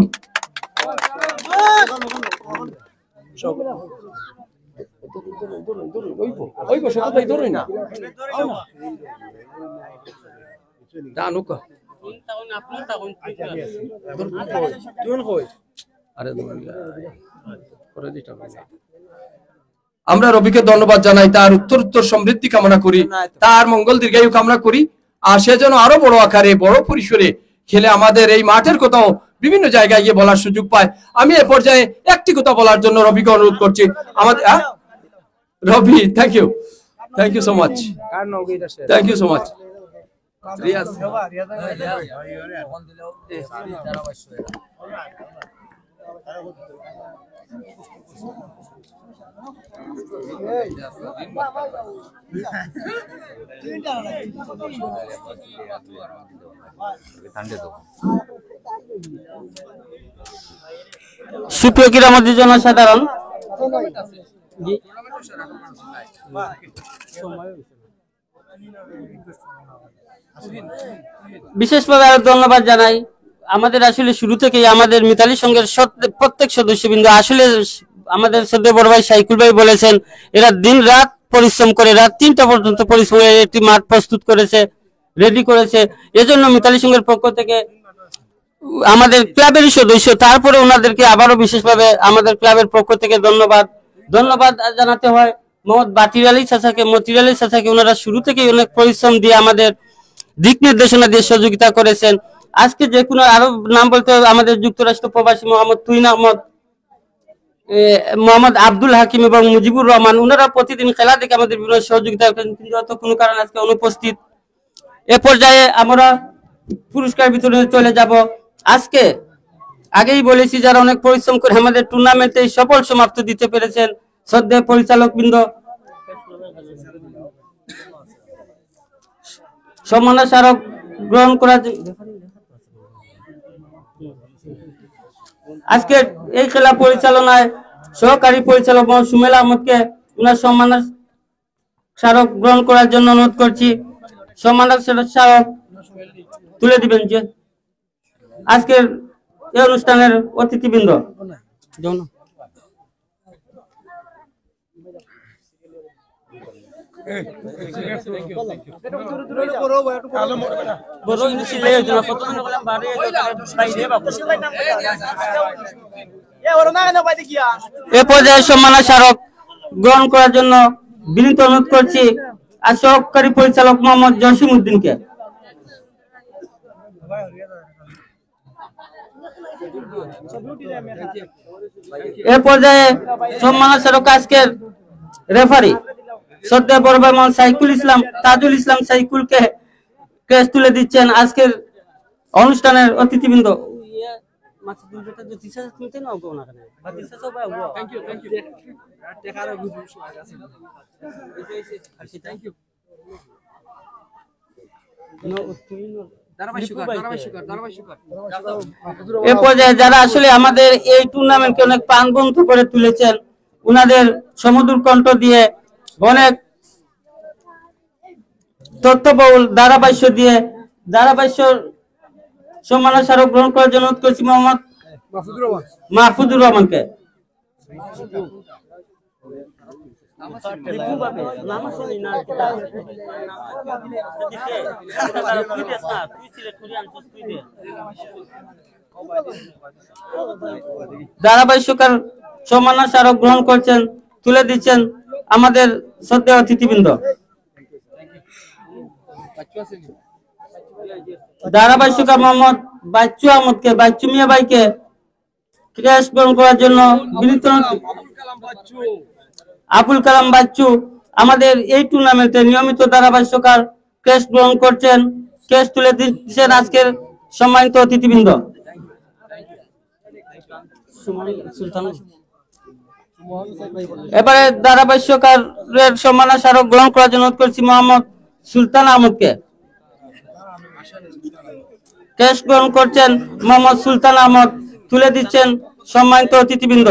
আমরা রবিকে ধন্যবাদ জানাই, তার উত্তর সমৃদ্ধি কামনা করি, তার মঙ্গল দীর্ঘায়ু কামনা করি। আর সে যেন আরো বড় আকারে বড় পরিসরে খেলে আমাদের এই মাঠের কথাও বিভিন্ন জায়গায় গিয়ে বলার সুযোগ পায়। আমি এ পর্যায়ে একটি কথা বলার জন্য রবিকে অনুরোধ করছি। আমাদের Robi, thank you so much, thank you so much. সুপ্রিয় ক্রীড়ামন্ত্রী জনসাধারণ, জি বিশেষভাবে আরো ধন্যবাদ জানাই আমাদের আসলে শুরু থেকেই আমাদের মিতালি সংঘের প্রত্যেক সদস্যবৃন্দ আসলে আমাদের শ্রদ্ধেয় বড় ভাই সাইকুল ভাই বলেছেন এরা দিন রাত পরিশ্রম করে রাত 3টা পর্যন্ত পরিশ্রম করে একটি মাঠ প্রস্তুত করেছে রেডি করেছে এজন্য মিতালি সংঘের পক্ষ থেকে আমাদের ক্লাবেরই সদস্য তারপরে ওনাদেরকে আবারও বিশেষভাবে আমাদের ক্লাবের পক্ষ থেকে ধন্যবাদ জানাতে হয় মোহাম্মদ বাতির আলী চাচাকে মতির আলী চাচাকে ওনারা শুরু থেকেই অনেক পরিশ্রম দিয়ে আমাদের দিক নির্দেশনা দিয়ে সহযোগিতা করেছেন আজকে যে কোনো আরো নাম বলতে হবে আমাদের যুক্তরাষ্ট্র প্রবাসী মোহাম্মদ তুইন আহমদ মোহাম্মদ আব্দুল হাকিম এবং মুজিবুর রহমান ওনারা প্রতিদিন খেলা দেখে আমাদের বিভিন্ন সহযোগিতা করেন কিন্তু হয়তো কোনো কারণে আজকে অনুপস্থিত এ পর্যায়ে আমরা পুরস্কার বিতরণে চলে যাব আজকে আগেই বলেছি যারা অনেক পরিশ্রম করে আমাদের টুর্নামেন্টে সফল সমাপ্তি দিতে পেরেছেন শ্রদ্ধেয় পরিচালক বৃন্দ সম্মাননা স্মারক গ্রহণ করার আজকে এই খেলা পরিচালনায় সহকারী পরিচালক মোহাম্মদ সুমেল আহমদকে ওনার সম্মাননা স্মারক গ্রহণ করার জন্য অনুরোধ করছি সম্মাননা স্মারক তুলে দিবেন যে আজকের এই অনুষ্ঠানের অতিথিবৃন্দ এ পর্যায়ে সম্মাননা স্মারক গ্রহণ করার জন্য বিনীত অনুরোধ করছি আর সহকারী পরিচালক মোহাম্মদ জসিম উদ্দিনকে এ পর্যায়ে সম্মাননা স্মারক আজকের রেফারি শ্রদ্ধেয় বড় ভাই মোহাম্মদ সাইকুল ইসলাম তাজুল ইসলাম সাইকুলকে ক্রেস্ট তুলে দিচ্ছেন আজকের অনুষ্ঠানের অতিথিবৃন্দ এ পর্যায়ে যারা আসলে আমাদের এই টুর্নামেন্টকে অনেক প্রাণবন্ত করে তুলেছেন উনাদের সমুদ্র কণ্ঠ দিয়ে অনেক তথ্যবহুল ধারাভাষ্য দিয়ে ধারাভাষ্য সম্মাননা স্মারক গ্রহণ করার জন্য অনুরোধ করছি মোহাম্মদ মাহফুজুর রহমানকে ধারাভাষ্যকার সম্মাননা স্মারক গ্রহণ করছেন তুলে দিচ্ছেন আমাদের শ্রদ্ধেয় অতিথিবৃন্দ ধারাভাষ্যকার মোহাম্মদ বাচ্চু আহমদকে বাচ্চু মিয়া ভাইকে ক্রেস্ট গ্রহণ করার জন্য বিনীত আবুল কালাম বাচ্চু আমাদের এই টুর্নামেন্টে নিয়মিত ধারাভাষ্যকার ক্রেস্ট গ্রহণ করছেন ক্রেস্ট তুলে দিচ্ছেন আজকের সম্মানিত অতিথিবৃন্দ এবারে ধারাভাষ্যকারের সম্মাননা স্মারক গ্রহণ করার জন্য অনুরোধ করছি মোহাম্মদ সুলতান আহমদকে ক্রেস্ট গ্রহণ করছেন মোহাম্মদ সুলতান আহমদ তুলে দিচ্ছেন সম্মানিত অতিথিবৃন্দ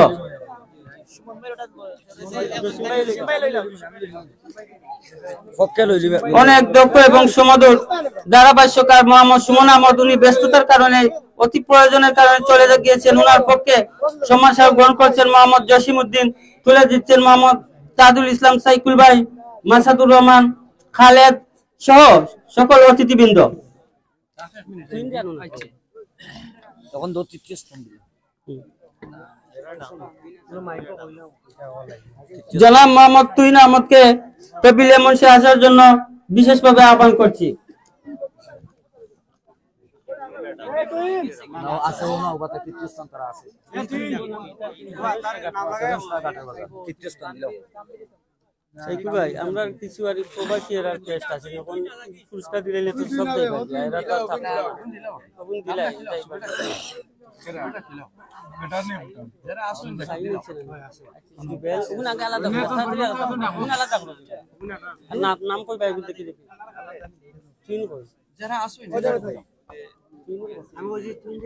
অনেক দক্ষ এবং সুমধুর ধারাভাষ্যকার মোহাম্মদ সুমন আহমদ উনি ব্যস্ততার কারণে অতি প্রয়োজনের কারণে চলে গিয়েছেন উনার পক্ষে সম্মান স্মারক গ্রহণ করছেন মোহাম্মদ জসিম উদ্দিন তুলে দিচ্ছেন মোহাম্মদ তাজুল ইসলাম সাইকুল ভাই মাসাদুর রহমান খালেদ সহ সকল অতিথিবৃন্দ জনাব মোহাম্মদ তুইন আহমদকে টেবিলে মঞ্চে আসার জন্য বিশেষভাবে আহ্বান করছি সাইকুল ভাই আমরা কিছু আর প্রবাসী এর টেস্ট আছে যখন পুরস্কার দিলে তো সব দেয় এরা তো থাকবে না তখন দিলে যারা আসুন বেল উন আগে আলাদা কথা দিলে উন আলাদা করে নাম কই ভাই দেখি দেখি তিন কই যারা আসুন আমি বলছি তুই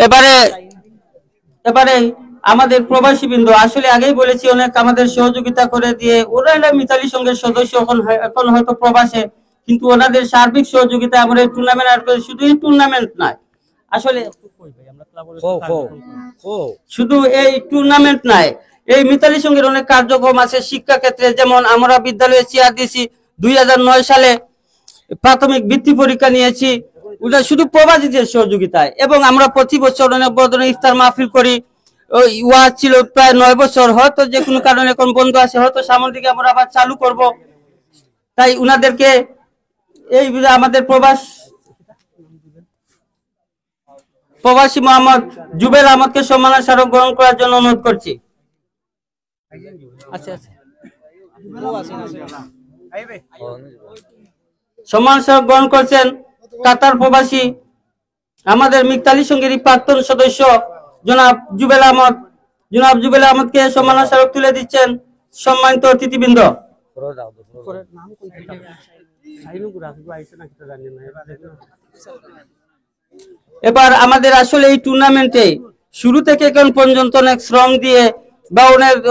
এবারে এবারে আমাদের প্রবাসী বিন্দু আসলে আগেই বলেছি অনেক আমাদের সহযোগিতা করে দিয়ে ওরা মিতালি সংঘের সদস্য এখন হয়তো প্রবাসে, কিন্তু ওনাদের সার্বিক সহযোগিতায় আমরা এই টুর্নামেন্ট আর শুধু এই টুর্নামেন্ট নয়, আসলে শুধু এই টুর্নামেন্ট নয়, এই মিতালি সংঘের অনেক কার্যক্রম আছে শিক্ষা ক্ষেত্রে। যেমন আমরা বিদ্যালয়ে চেয়ার দিয়েছি, 2009 সালে প্রাথমিক বৃত্তি পরীক্ষা নিয়েছি, ওটা শুধু প্রবাসীদের সহযোগিতায়। এবং আমরা প্রতি বছর অনেক বড় ধরনের ইফতার মাহফিল করি। ওয়াজ ছিল প্রায় 9 বছর, হয়তো যে কোনো কারণে এখন বন্ধ আছে, হয়তো সামনের দিকে আমরা আবার চালু করব। তাই উনাদেরকে এই আমাদের প্রবাসী মোহাম্মদ জুবেল আহমদকে সম্মানের স্মারক গ্রহণ করার জন্য অনুরোধ করছি। সম্মান স্মারক গ্রহণ করছেন কাতার প্রবাসী আমাদের মিতালি সংঘের প্রাক্তন সদস্য জনাব জুবেল আহমদকে সম্মানের স্মারক তুলে দিচ্ছেন সম্মানিত অতিথিবৃন্দ। এবার আমাদের আসলে এই টুর্নামেন্টে শুরু থেকে এখন পর্যন্ত অনেক শ্রম দিয়ে বা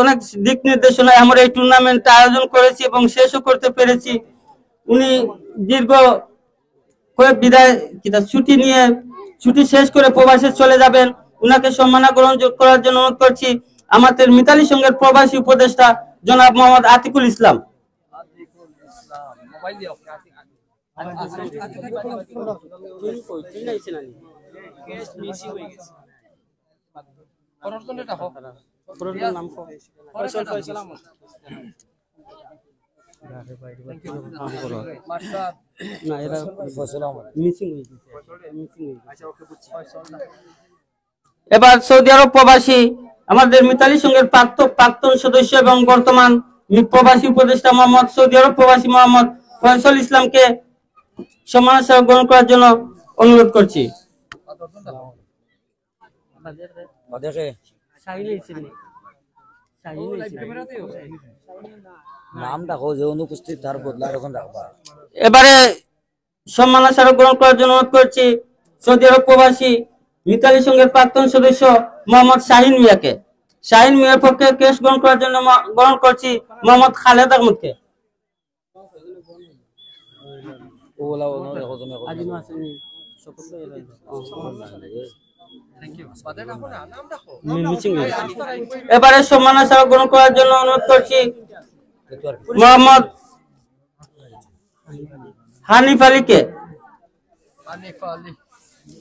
অনেক দিক নির্দেশনায় আমরা এই টুর্নামেন্ট আয়োজন করেছি এবং শেষও করতে পেরেছি। উনি দীর্ঘ ছুটি শেষ করে প্রবাসে চলে যাবেন, উনাকে সম্মান গ্রহণ করার জন্য অনুরোধ করছি আমাদের মিতালি সংঘের প্রবাসী উপদেষ্টা জনাব মোহাম্মদ আতিকুল ইসলাম। এবার সৌদি আরব প্রবাসী আমাদের মিতালি সংঘের প্রাক্তন সদস্য এবং বর্তমান প্রবাসী উপদেষ্টা মোহাম্মদ সৌদি আরব প্রবাসী মোহাম্মদ ফয়সাল ইসলামকে সম্মানের স্মারক গ্রহণ করার জন্য অনুরোধ করছি। এবারে সম্মানের স্মারক গ্রহণ করার জন্য অনুরোধ করছি সৌদি আরব প্রবাসী মিতালি সংঘের প্রাক্তন সদস্য মোহাম্মদ শাহিন মিয়াকে। শাহিন মিয়ার পক্ষে কেস গ্রহণ করার জন্য গ্রহণ করছি মোহাম্মদ খালেদ আহমদকে। এবারে সম্মানের স্মারক গ্রহণ করার জন্য অনুরোধ করছি মোহাম্মদ হানিফ আলীকে।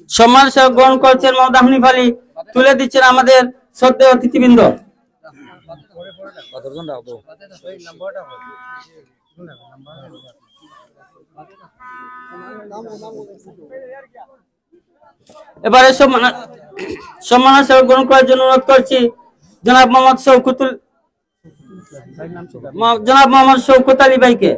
সম্মান স্মারক গ্রহণ করছেন মোহাম্মদ হানিফ আলী, তুলে দিচ্ছেন আমাদের শ্রদ্ধেয় অতিথিবৃন্দ। এবারে সম্মানের স্মারক গ্রহণ করার জন্য অনুরোধ করছি জনাব মোহাম্মদ শৌকত আলী ভাইকে।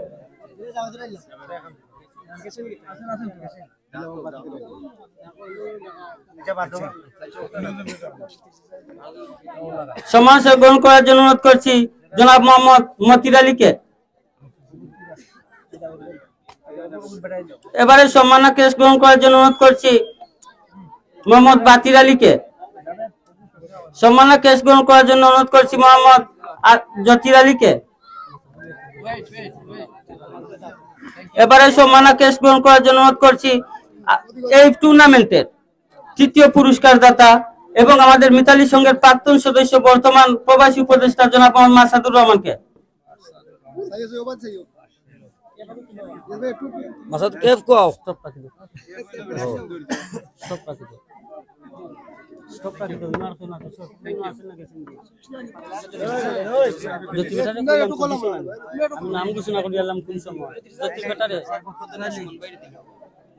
সম্মানের স্মারক গ্রহণ করার জন্য অনুরোধ করছি জনাব মোহাম্মদ মতির আলীকে। এবারে সম্মানের কেস গ্রহণ করার জন্য অনুরোধ করছি মোহাম্মদ বাতির আলীকে। সম্মানের কেস গ্রহণ করার জন্য অনুরোধ করছি মোহাম্মদ জতির আলীকে। এবারে সম্মানের কেস গ্রহণ করার জন্য অনুরোধ করছি এই টুর্নামেন্টের তৃতীয় পুরস্কার দাতা এবং আমাদের মিতালি সংঘের প্রাক্তন সদস্য বর্তমান প্রবাসী উপদেষ্টা জনাব মোহাম্মদ মাসাদুর রহমানকে।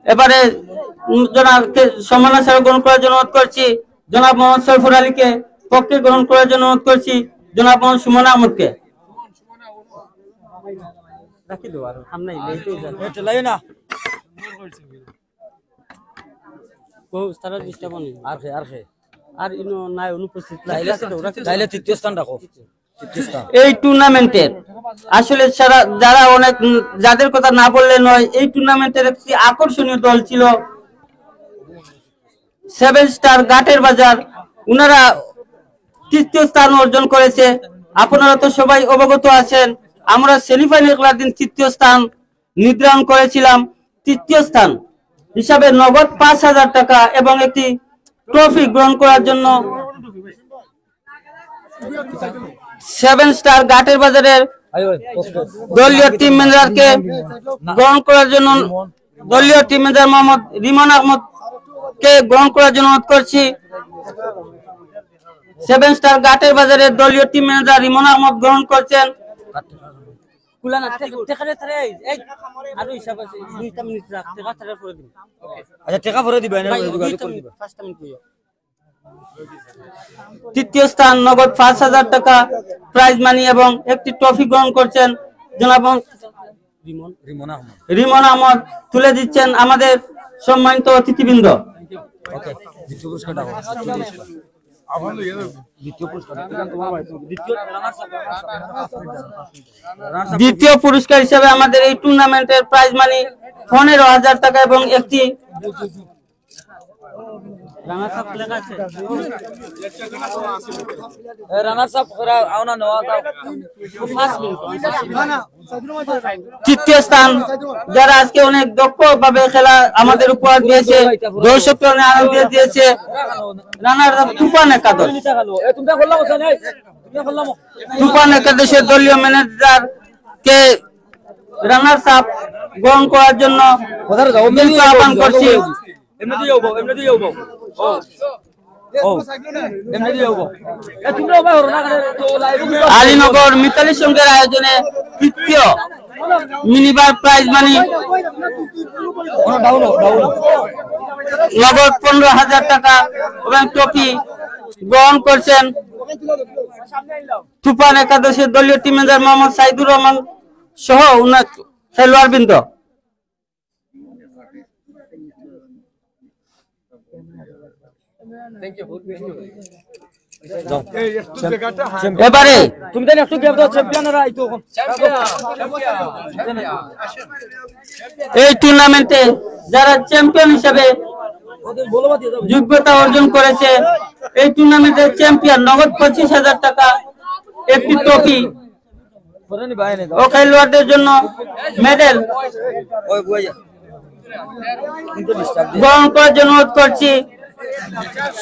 এবারে সম্মানের স্মারক গ্রহণ করার জন্য অনুরোধ করছি জনাব মোহাম্মদ সরফর আলীকে। পক্ষে গ্রহণ করার জন্য অনুরোধ করছি জনাব মোহাম্মদ সুমন আহমদকে। এই টুর্নামেন্টের আসলে যারা অনেক যাদের কথা না বললে নয়, এই টুর্নামেন্টের একটি আকর্ষণীয় দল ছিল 7 স্টার ঘাটের বাজার। উনারা তৃতীয় স্থান অর্জন করেছে। আপনারা তো সবাই অবগত আছেন, আমরা সেমিফাইনাল খেলার দিন তৃতীয় স্থান নির্ধারণ করেছিলাম। তৃতীয় স্থান হিসাবে নগদ 5,000 টাকা এবং একটি ট্রফি গ্রহণ করার জন্য 7 স্টার ঘাটের বাজারের দলীয় টিম ম্যানেজারকে গ্রহণ করার জন্য, দলীয় টিম ম্যানেজার মোহাম্মদ রিমন আহমদ কে গ্রহণ করার জন্য অনুরোধ করছি। 7 স্টার ঘাটের বাজারের দলীয় টিম ম্যানেজার রিমন আহমদ গ্রহণ করছেন। তৃতীয় স্থান নগদ 5,000 টাকা প্রাইজ মানি এবং একটি ট্রফি গ্রহণ করছেন জনাব রিমন আহমদ তুলে দিচ্ছেন আমাদের সম্মানিত অতিথিবৃন্দ। দ্বিতীয় পুরস্কার হিসেবে আমাদের এই টুর্নামেন্টের প্রাইজ মানি 15,000 টাকা এবং একটি তৃতীয় স্থান যারা আজকে অনেক দক্ষ ভাবে খেলা আমাদের উপহার দিয়েছে, দর্শককে অনেক আনন্দ দিয়েছে, রানার তুফান একাদশ। তুফান একাদশের দলীয় ম্যানেজার কে রানার্স আপ গ্রহণ করার জন্য আহ্বান করছি। আলীনগর মিতালি সংঘের আয়োজনে তৃতীয় মিনিবার প্রাইজ মানি নগদ 15,000 টাকা এবং ট্রফি গ্রহণ করছেন তুফান একাদশের দলীয় টিম ম্যানেজার মোহাম্মদ সাইদুর রহমান সহ উনার খেলোয়াড় বৃন্দ। এবারে এই টুর্নামেন্টে যারা চ্যাম্পিয়ন হিসেবে যোগ্যতা অর্জন করেছে, এই টুর্নামেন্টের চ্যাম্পিয়ন নগদ 25,000 টাকা, একটি ট্রফি ও খেলোয়াড়দের জন্য মেডেল গ্রহণ করার জন্য অনুরোধ করছি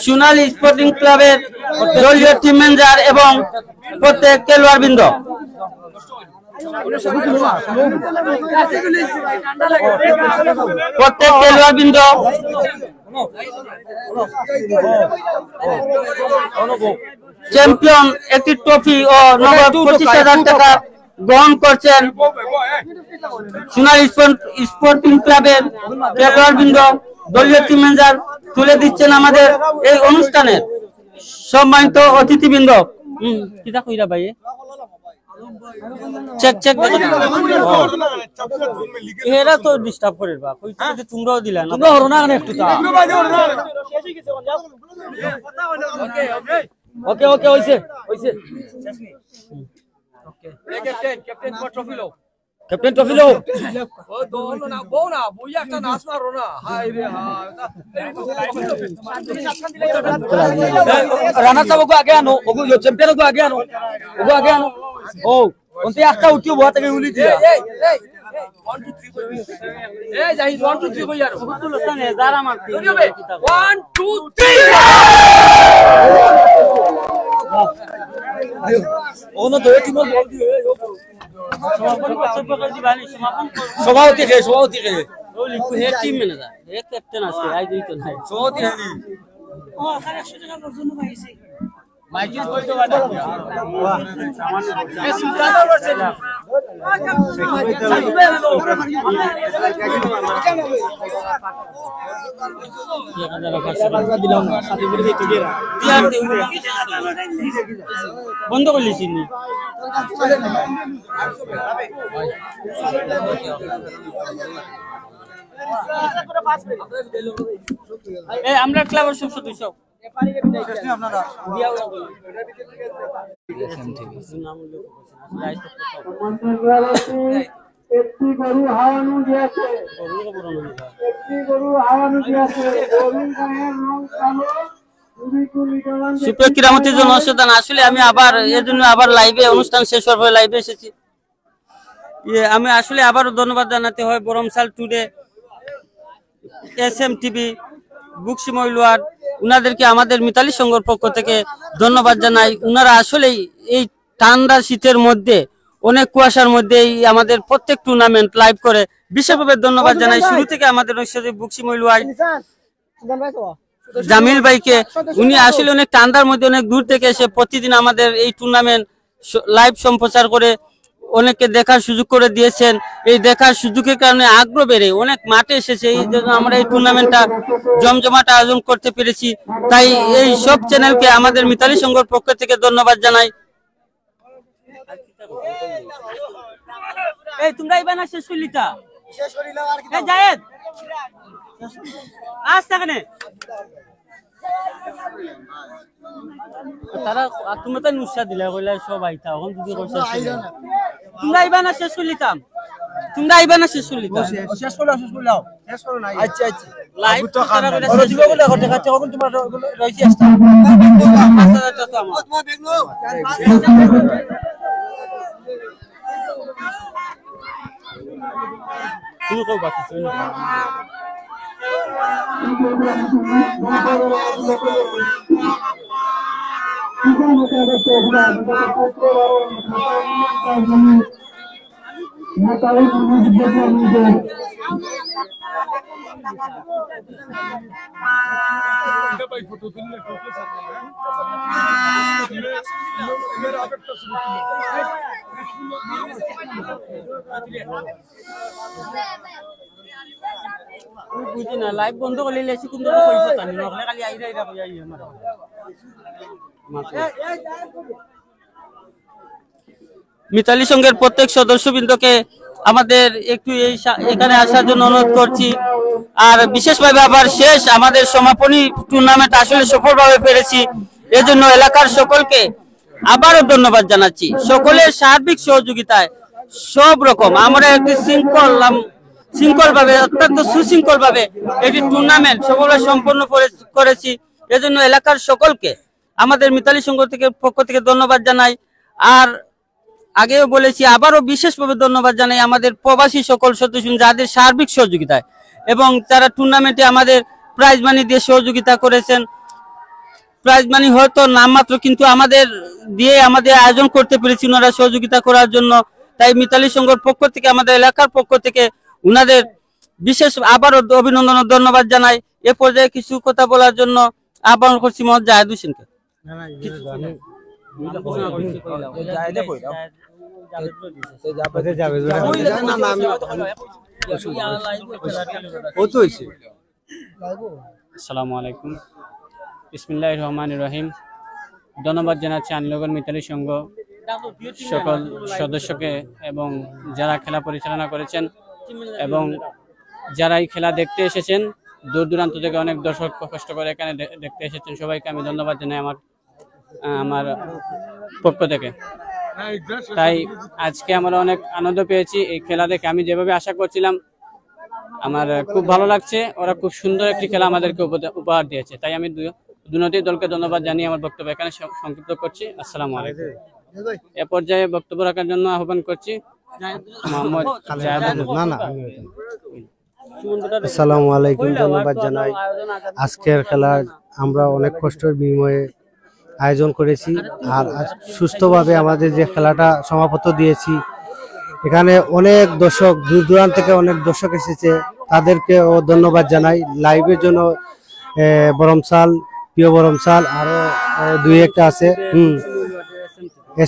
সোনালী স্পোর্টিং ক্লাবের দলীয় টিম ম্যানেজার এবং প্রত্যেক খেলোয়াড় বৃন্দ। প্রত্যেক খেলোয়াড় বৃন্দ চ্যাম্পিয়ন একটি ট্রফি ও নগদ 25,000 টাকা গ্রহণ করছেন সোনালী স্পোর্টিং ক্লাবের খেলোয়াড় বৃন্দ। দলীয় টিম ম্যানেজার তুলে দিচ্ছেন আমাদের এই অনুষ্ঠানের সম্মানিত অতিথিবৃন্দ। চেক চেক এরা তো ডিস্টার্ব করে বা কই থেকে তোমরাও দিলা না, তোমরা হরো না একটু তা। ওকে ওকে হইছে হইছে। ক্যাপ্টেন ট্রফি লো, ক্যাপ্টেন ট্রফি লো। ও দোনো না বউ না বই একটা নাচ মারো না। হাই রে হাই রানা সাহেব को आगे आनो, ओगो चैंपियन को आगे आनो, ओगो आगे आनो। ओ उनते একটা উঠিও বহুত আগে উলি দিয়া। 1 2 3 কই এ জাহিদ 1 2 3 কই यार ওগুলো লতানে যারা মারতে 1 2 3 আয়ো ওনো দুই টিম বল দিয়ে সমাপন করে দিবানি সমাপন সভাপতি কে ও লিখু হে টিম ম্যানেজার হে ক্যাপ্টেন আছে আই দুই তো নাই সভাপতি হানি ও আখানে 100 টাকা ওজন পাইছে মাইকিল কই তো বানা সামান্য এ সুলতান করছে না বন্ধ করলিস আমরা ক্লাবের সব সদস্য সুপ্রিয় ক্রীড়ামন্ত্রী জনসাধারণ, আসলে আমি আবার এর জন্য আবার লাইভে অনুষ্ঠান শেষ হওয়ার পরে লাইভে এসেছি। আমি আসলে আবারও ধন্যবাদ জানাতে হয় বরমসাল টুডে, SM টিভি, বুকসি মইলওয়ার্ড, উনাদেরকে আমাদের মিতালি সংঘর পক্ষ থেকে ধন্যবাদ জানাই। উনারা আসলেই এই ঠান্ডা শীতের মধ্যে অনেক কুয়াশার মধ্যে আমাদের প্রত্যেক টুর্নামেন্ট লাইভ করে, বিশেষভাবে ধন্যবাদ জানাই শুরু থেকে আমাদের বুকসি মইলওয়ার্ড জামিল ভাইকে। উনি আসলে অনেক ঠান্ডার মধ্যে অনেক দূর থেকে এসে প্রতিদিন আমাদের এই টুর্নামেন্ট লাইভ সম্প্রচার করে অনেককে দেখার সুযোগ করে দিয়েছেন। এই দেখার সুযোগের কারণে আগ্রহ বেড়ে অনেক মাঠে এসেছে, এই জন্য আমরা এই টুর্নামেন্টটা জমজমাট আয়োজন করতে পেরেছি। তাই এই সব চ্যানেলকে আমাদের মিতালি সংঘর পক্ষ থেকে ধন্যবাদ জানাই। এই তোমরা ইবানা শেষ করলিতা এই জায়েদ আজ থাকনে তারা তুমি তো নুসা দিলা কইলা সব আইতা এখন যদি কইছা তোমরা ইবানা শেষ করলিতাম, তোমরা ইবানা শেষ করলিতা শেষ করো না আচ্ছা আচ্ছা লাইভ তো তারা কইলা শেষ দিব বলে এখন দেখাচ্ছি এখন তোমরা রইছি আসতা আচ্ছা তো আমার তোমার দেখলো তুমি কই বাকি ছিল বুঝি না লাইভ বন্ধ করলে লেসি কোন দল কইছ তানি নকলে খালি আইরা আইরা কই আই আমার মিতালি সংঘের প্রত্যেক সদস্যবৃন্দকে আমাদের একটু এখানে আসার জন্য অনুরোধ করছি। আর বিশেষভাবে আবার শেষ আমাদের সমাপনী টুর্নামেন্ট আসলে সফলভাবে পেরেছি, এজন্য এলাকার সকলকে আবারও ধন্যবাদ জানাচ্ছি। সকলের সার্বিক সহযোগিতায় সব রকম আমরা একটি শৃঙ্খলভাবে অত্যন্ত সুশৃঙ্খলভাবে একটি টুর্নামেন্ট সফলভাবে সম্পন্ন করেছি, এজন্য এলাকার সকলকে আমাদের মিতালি সংঘ থেকে পক্ষ থেকে ধন্যবাদ জানাই। আর আগেও বলেছি আবারও বিশেষভাবে ধন্যবাদ জানাই আমাদের প্রবাসী সকল সদস্য যাদের সার্বিক সহযোগিতায় এবং তারা টুর্নামেন্টে আমাদের প্রাইজ মানি দিয়ে সহযোগিতা করেছেন। প্রাইজ মানি হয়তো নামমাত্র কিন্তু আমাদের দিয়ে আমাদের আয়োজন করতে পেরেছি ওনারা সহযোগিতা করার জন্য। তাই মিতালি সংঘর পক্ষ থেকে আমাদের এলাকার পক্ষ থেকে উনাদের বিশেষ আবারও অভিনন্দন ও ধন্যবাদ জানাই। এ পর্যায়ে কিছু কথা বলার জন্য আহ্বান করছি মোহাম্মদ জাহেদ হোসেনকে। আসসালামু আলাইকুম, বিসমিল্লাহির রহমানির রহিম। ধন্যবাদ জানাচ্ছি আনলগর মিতালি সংঘ সকল সদস্যকে এবং যারা খেলা পরিচালনা করেছেন এবং যারা এই খেলা দেখতে এসেছেন দূর দূরান্ত থেকে অনেক দর্শক কষ্ট করে এখানে দেখতে এসেছেন, সবাইকে আমি ধন্যবাদ জানাই আমার পক্ষ থেকে। তাই আজকে আমরা অনেক আনন্দ পেয়েছি এই খেলা দেখে। আমি যেভাবে আশা করছিলাম আমার খুব ভালো লাগছে, ওরা খুব সুন্দর একটি খেলা আমাদেরকে উপহার দিয়েছে। তাই আমি দুটি দলকে ধন্যবাদ জানিয়ে আমার বক্তব্য এখানে সংক্ষিপ্ত করছি। আসসালামু আলাইকুম। এ পর্যায়ে বক্তব্য রাখার জন্য আহ্বান করছি মোহাম্মদ জাহেদ। আসসালামু আলাইকুম, ধন্যবাদ জানাই। আজকের খেলা আমরা অনেক কষ্টের বিনিময়ে আয়োজন করেছি আর সুস্থভাবে আমাদের যে খেলাটা সমাপ্ত দিয়েছি। এখানে অনেক দর্শক দূর দূরান্ত থেকে অনেক দর্শক এসেছে, তাদেরকেও ধন্যবাদ জানাই। লাইভের জন্য বরমসাল, প্রিয় বরমসাল, আরো দুই একটা আছে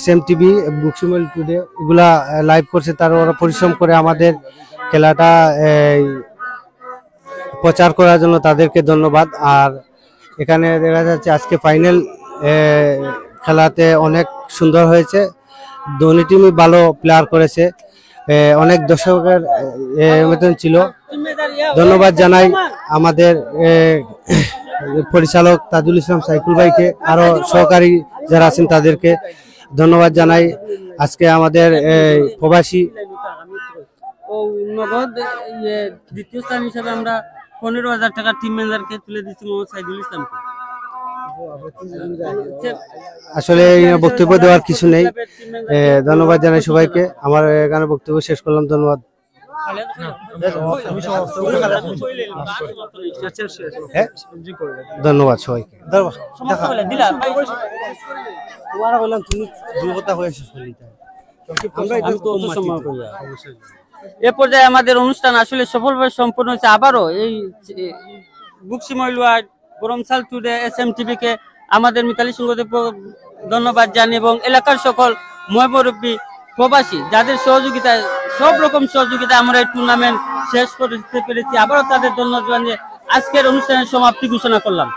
SM টিভি, বুকসি মইলওয়ার্ড টুডে, এগুলা লাইভ করছে। তারা ওরা পরিশ্রম করে আমাদের খেলাটা প্রচার করার জন্য তাদেরকে ধন্যবাদ। আর এখানে দেখা যাচ্ছে আজকে ফাইনাল খেলাতে অনেক সুন্দর হয়েছে, দুই টিমই ভালো প্লেয়ার করেছে, অনেক দর্শকের মতন ছিল। ধন্যবাদ জানাই আমাদের পরিচালক তাজুল ইসলাম সাইকুল ভাইকে, আরো সহকারী যারা আছেন তাদেরকে ধন্যবাদ জানাই। আজকে আমাদের প্রবাসী ও নগদ দ্বিতীয় স্থান হিসাবে আমরা 15,000 টাকা টিম ম্যানেজারকে তুলে দিচ্ছি মোহাম্মদ সাইদুল ইসলামকে। আসলে বক্তব্য দেওয়ার কিছু নেই, ধন্যবাদ জানাই সবাইকে। আমার এখানে বক্তব্য শেষ করলাম, ধন্যবাদ। ধন্যবাদ সবাইকে। এ পর্যায়ে আমাদের অনুষ্ঠান আসলে সফলভাবে সম্পন্ন হয়েছে। আবারও এই বুকসি মইলুয়া গরমসাল টুডে SMTV কে আমাদের মিতালি সংঘকে ধন্যবাদ জানি এবং এলাকার সকল ময়মুরব্বী প্রবাসী যাদের সহযোগিতায় সব রকম সহযোগিতা আমরা এই টুর্নামেন্ট শেষ করতে পেরেছি, আবারও তাদের ধন্যবাদ জানিয়ে আজকের অনুষ্ঠানের সমাপ্তি ঘোষণা করলাম।